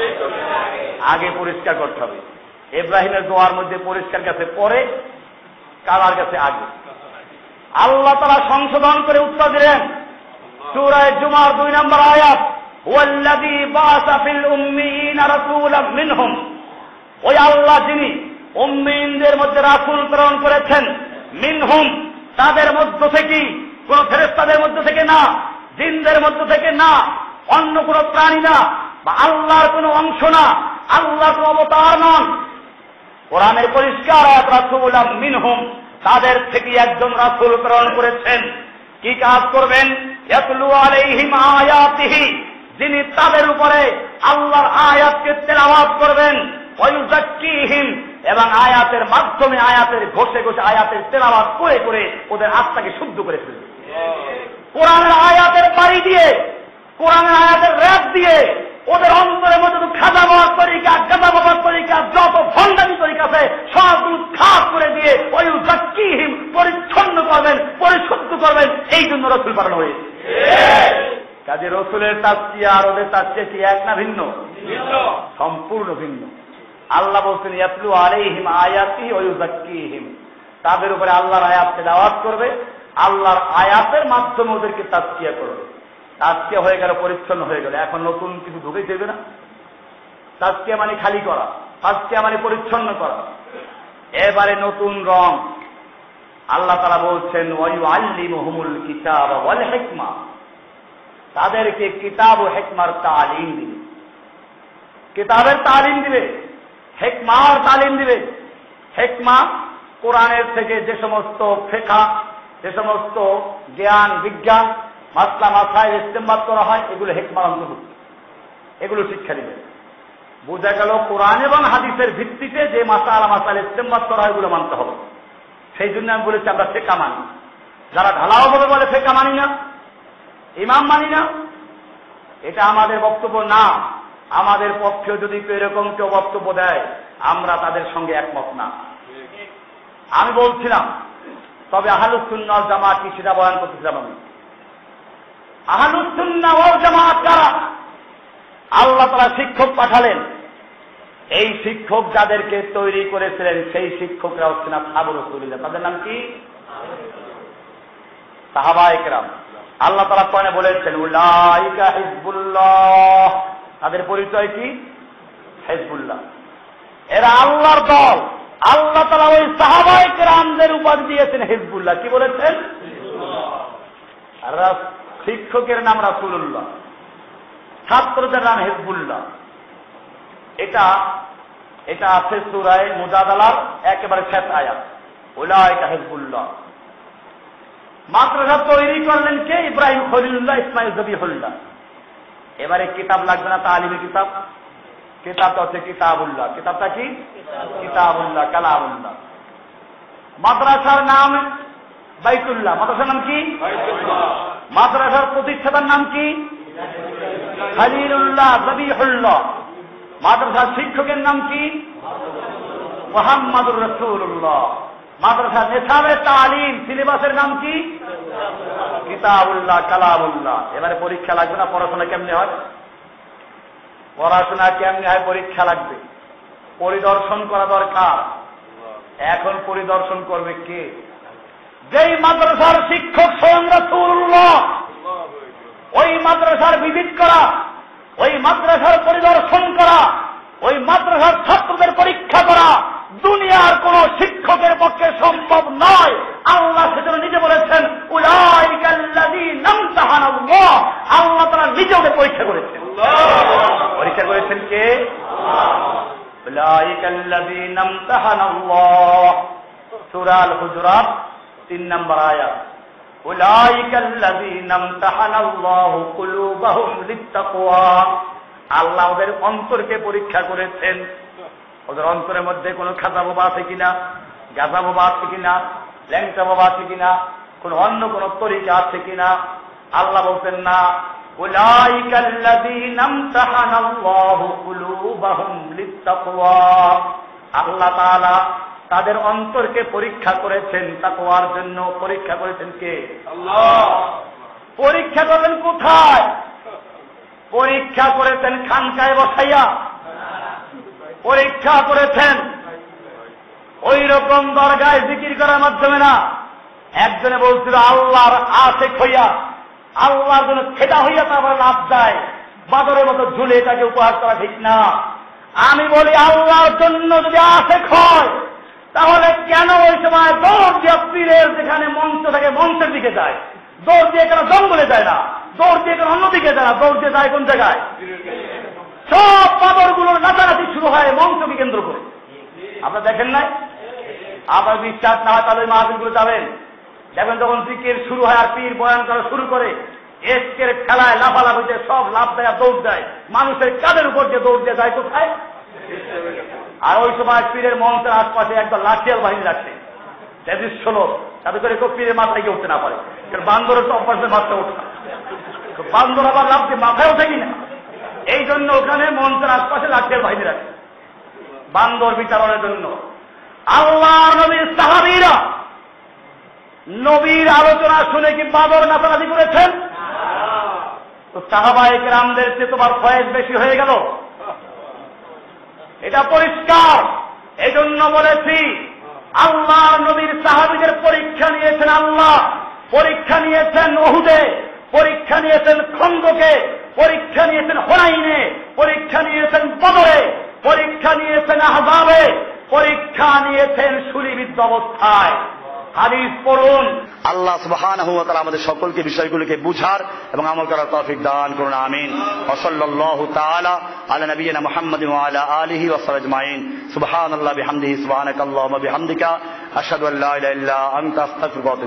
আগে পরিষ্কার করতে হবে। ইব্রাহিমের দোয়ার মধ্যে পরিষ্কার গেছে পরে, কালার গেছে আগে। আল্লাহ তাআলা সংশোধন করে উত্তর দিলেন সূরা জুমার 2 নম্বর আয়াত, ওয়াল্লাযী বা'আসা ফিল উম্মিয়িনা রাসূলাম মিনহুম। ওই আল্লাহ যিনি উম্মিয়িনদের মধ্যে রাসূল প্রেরণ করেছেন, মিনহুম তাদের মধ্য থেকে, কোন ফেরেশতাদের মধ্য থেকে না, জিনদের মধ্য থেকে না, অন্য কোন প্রাণী না, বা আল্লাহর কোন অংশ না, আল্লাহর কোন অবতার নন। কোরআনের পরিষ্কার আয়াত, রাসূলাম মিনহুম, তাদের থেকে একজন রাসূল প্রেরণ করেছেন। কি কাজ করবেন? ইয়াতলু আলাইহিম আয়াতিহি, যিনি তাদের উপরে আল্লাহর আয়াতকে তেলাওয়াত করবেন, ওয়া ইউযাক্কিহিম, এবং আয়াতের মাধ্যমে, আয়াতের ঘষে ঘষে, আয়াতের তেলাওয়াত করে করে ওদের আত্মাকে শুদ্ধ করে ফেলবে। কোরআনের আয়াতের বাড়ি দিয়ে, কোরআনের আয়াতের র‍্যাপ দিয়ে ওদের অন্তরের মধ্যে তো খাজা বাবার তরিকা, গাদা বাবার তরিকা, যত ভণ্ডামি তরিকা আছে সবগুলো খাস করে দিয়ে ওই ইউযাক্কিহিম, পরিচ্ছন্ন করবেন, পরিশুদ্ধ করবেন। এই জন্য রাসূল পাঠানো হয়েছে। কাজে রাসূলের তাজকিয়া আর ওদের তাজকিয়া কি এক না ভিন্ন? সম্পূর্ণ ভিন্ন। আল্লাহ বলছেন, ইয়াতলু আলাইহিম আয়াতিহি ওয়া ইউযাক্কিহিম, তাদের উপরে আল্লাহর আয়াত তেলাওয়াত করবে, আল্লাহর আয়াতের মাধ্যমে ওদেরকে তাজকিয়া করবে। তাজকিয়া হয়ে গেল, পরিচ্ছন্ন হয়ে গেল, এখন নতুন কিছু ঢুকে যাবে না। তাজকিয়া মানে খালি করা, তাজকিয়া মানে পরিচ্ছন্ন করা। এবারে নতুন রং। আল্লাহ তাআলা বলছেন, ওয়া ইউআল্লিমুহুমুল কিতাবা ওয়াল হিকমা, তাদেরকে কিতাব ও হিকমার তালিম দিবে। কিতাবের তালিম দিবে, হিকমার তালিম দিবে। হিকমা কোরআনের থেকে যে সমস্ত ফিকহ, যে সমস্ত জ্ঞান বিজ্ঞান, মাসলা মাসাইল ইস্তেমবাদ করা হয়, এগুলো হিকমার অন্তর্ভুক্ত, এগুলো শিক্ষা দিবে। বোঝা গেল কোরআন এবং হাদিসের ভিত্তিতে যে মাসালা মাসাইল ইস্তেমবাদ করা হয় এগুলো মানতে হবে। সেই জন্য আমি বলেছি আমরা ফিকহ মানি। যারা ঢালাও ভাবে বলে ফিকহ মানি না, ইমাম মানি না, এটা আমাদের বক্তব্য না। আমাদের পক্ষে যদি এরকম কেউ বক্তব্য দেয়, আমরা তাদের সঙ্গে একমত না। আমি বলছিলাম, তবে আহলুস সুন্নাহ ওয়াল জামাত কি সেটা বয়ান করতেছিলাম আমি। আহলুস সুন্নাহ ওয়াল জামাত কারা? আল্লাহ তাআলা শিক্ষক পাঠালেন, এই শিক্ষক যাদেরকে তৈরি করেছিলেন সেই শিক্ষকরা হচ্ছেন আসহাবুর রাসূলিল্লাহ। তাদের নাম কি? সাহাবায়ে কেরাম। আল্লাহ তাআলা কোরআনে বলেছেন উলাইকা হিজবুল্লাহ, তাদের পরিচয় কি? হিজবুল্লাহ, এরা আল্লাহর দল। আল্লাহ তাআলা ওই সাহাবায়ে কেরামদের উপাধি দিয়েছেন হিজবুল্লাহ। কি বলেছেন? আর শিক্ষকের নাম রাসূলুল্লাহ, ছাত্রদের নাম হিজবুল্লাহ। এটা আছে সূরা মুজাদালার একেবারে শেষ আয়াত, উলাইকা হিজবুল্লাহ। মাদ্রাসা তৈরি করলেন কে? ইব্রাহিম খলিলুল্লাহ, ইসমাইল জবিহুল্লাহ। এবারে কিতাব লাগবে না, তালিমি কিতাব। কিতাবটা হচ্ছে কিতাবুল্লাহ। কিতাবটা কি? কিতাবুল্লাহ, কালামুল্লাহ। মাদ্রাসার নাম বাইতুল্লাহ। মাদ্রাসার নাম কি? মাদ্রাসার প্রতিষ্ঠাতার নাম কি? খলিলুল্লাহ, জবিহুল্লাহ। মাদ্রাসার শিক্ষকের নাম কি? মুহাম্মাদুর রাসূলুল্লাহ। মাদ্রাসার নিসাবে তালিম সিলেবাসের নাম কি? কিতাবুল্লাহ, কালামুল্লাহ। এবারে পরীক্ষা লাগবে না? পড়াশোনা কেমনে হয়? পড়াশোনা কেমনে হয়? পরীক্ষা লাগবে, পরিদর্শন করা দরকার। এখন পরিদর্শন করবে কে? যেই মাদ্রাসার শিক্ষক স্বয়ং রাসূলুল্লাহ, ওই মাদ্রাসার ভিজিট করা, ওই মাদ্রাসার পরিদর্শন করা, ওই মাদ্রাসার ছাত্রদের পরীক্ষা করা দুনিয়ার কোন শিক্ষকের পক্ষে সম্ভব নয়। আল্লাহ সেজন্য নিজে বলেছেন উলাইকাল্লাযীনা ইমতাহানাল্লাহ। আল্লাহ তাআলা নিজে ওদের পরীক্ষা করেছেন। পরীক্ষা করেছেন কে? উলাইকাল্লাযীনা ইমতাহানাল্লাহ। সূরা আল হুজুরাত 3 নম্বর আয়াত। উলাইকাল্লাযীনা ইমতাহানাল্লাহু কুলুবাহুম লিত্তাকওয়া। আল্লাহ ওদের অন্তরকে পরীক্ষা করেছেন। ওদের অন্তরের মধ্যে কোনো খাজা বাবা আছে কিনা, গাঁজা বাবা আছে কিনা, ল্যাংটা বাবা আছে কিনা, কোন অন্য কোন তরিকা আছে কিনা। আল্লাহ বলতেন না, উলাইকাল্লাযীনা ইমতাহানাল্লাহু কুলুবাহুম লিত্তাকওয়া। আল্লাহ তাআলা তাদের অন্তরকে পরীক্ষা করেছেন তাকওয়ার জন্য। পরীক্ষা করেছেন কে? আল্লাহ। পরীক্ষা করলেন কোথায়? পরীক্ষা করেছেন খানকায় বসাইয়া? পরীক্ষা করেছেন ওই রকম দরগায় জিকির করার মাধ্যমে না। একজনে বলছিল আল্লাহর আশিক হইয়া, আল্লাহর জন্য খেদা হইয়া তারপর লাভ যায়, বাদরের মতো ঝুলে এটাকে উপহার করা ঠিক না। আমি বলি আল্লাহর জন্য যদি আশিক হয়, তাহলে কেন ওই সময় দৌড় দিয়ে পীরের যেখানে মঞ্চ থাকে মঞ্চের দিকে যায়? দৌড় দিয়ে কেন জঙ্গলে যায় না? দৌড় দিয়ে কেন অন্যদিকে যায় না? দৌড় দিয়ে যায় কোন জায়গায়? সব পাথরগুলোর নাচানাচি শুরু হয় মঞ্চকে কেন্দ্র করে। আপনারা দেখেন নাই? আপনার বিশ্বাস না হয় তাহলে ওই মাহফিলগুলো যাবেন, দেখবেন যখন জিকির শুরু হয় আর পীর বয়ান করা শুরু করে, এসকের খেলায় লাফালাফিতে সব লাফ দেয়, দৌড় দেয়, মানুষের কাদের উপর দিয়ে দৌড় দিয়ে যায় কোথায়? আর ওই সময় পীরের মঞ্চের আশপাশে একদম লাঠিয়াল বাহিনী রাখছে, 23 লোক, তাতে করে কেউ পীরের মাথায় গিয়ে উঠতে না পারে। কারণ বান্দরের তো অভ্যাসের মাথায় ওঠা, বান্দর আবার লাভ দিয়ে মাথায় ওঠে কিনা, এই জন্য ওখানে মঞ্চের আশপাশে লাঠিয়াল বাহিনী রাখছে বান্দর বিচারণের জন্য। আল্লাহ নবীর সাহাবীরা নবীর আলোচনা শুনে কি বাদর নাচানাচি করেছেন? তো সাহাবায়ে কেরামদের চেয়ে তোমার ফয়েজ বেশি হয়ে গেল, এটা পরিষ্কার। এজন্য বলেছি আল্লাহর নবীর সাহাবীদের পরীক্ষা নিয়েছেন আল্লাহ, পরীক্ষা নিয়েছেন উহুদে, পরীক্ষা নিয়েছেন খন্দকে, পরীক্ষা নিয়েছেন হুনাইনে, পরীক্ষা নিয়েছেন বদরে, পরীক্ষা নিয়েছেন আহজাবে, পরীক্ষা নিয়েছেন শূলিবিদ্ধ অবস্থায়। হাদিস পড়ুন। আল্লাহ সুবহানাহু ওয়া তাআলা আমাদের সকলকে বিষয়গুলোকে বুঝার এবং আমল করার তৌফিক দান করুন, আমিন। ওয়া সাল্লাল্লাহু তাআলা আলা নবিয়িনা মুহাম্মাদিন ওয়া আলা আলিহি ওয়া সাহবিহি আজমাইন। সুবহানাল্লাহি বিহামদিহি সুবহানাকাল্লাহুম্মা বিহামদিকা আশহাদু আল্লা ইলাহা ইল্লা আনতা আস্তাগফিরুকা ওয়া আতুবু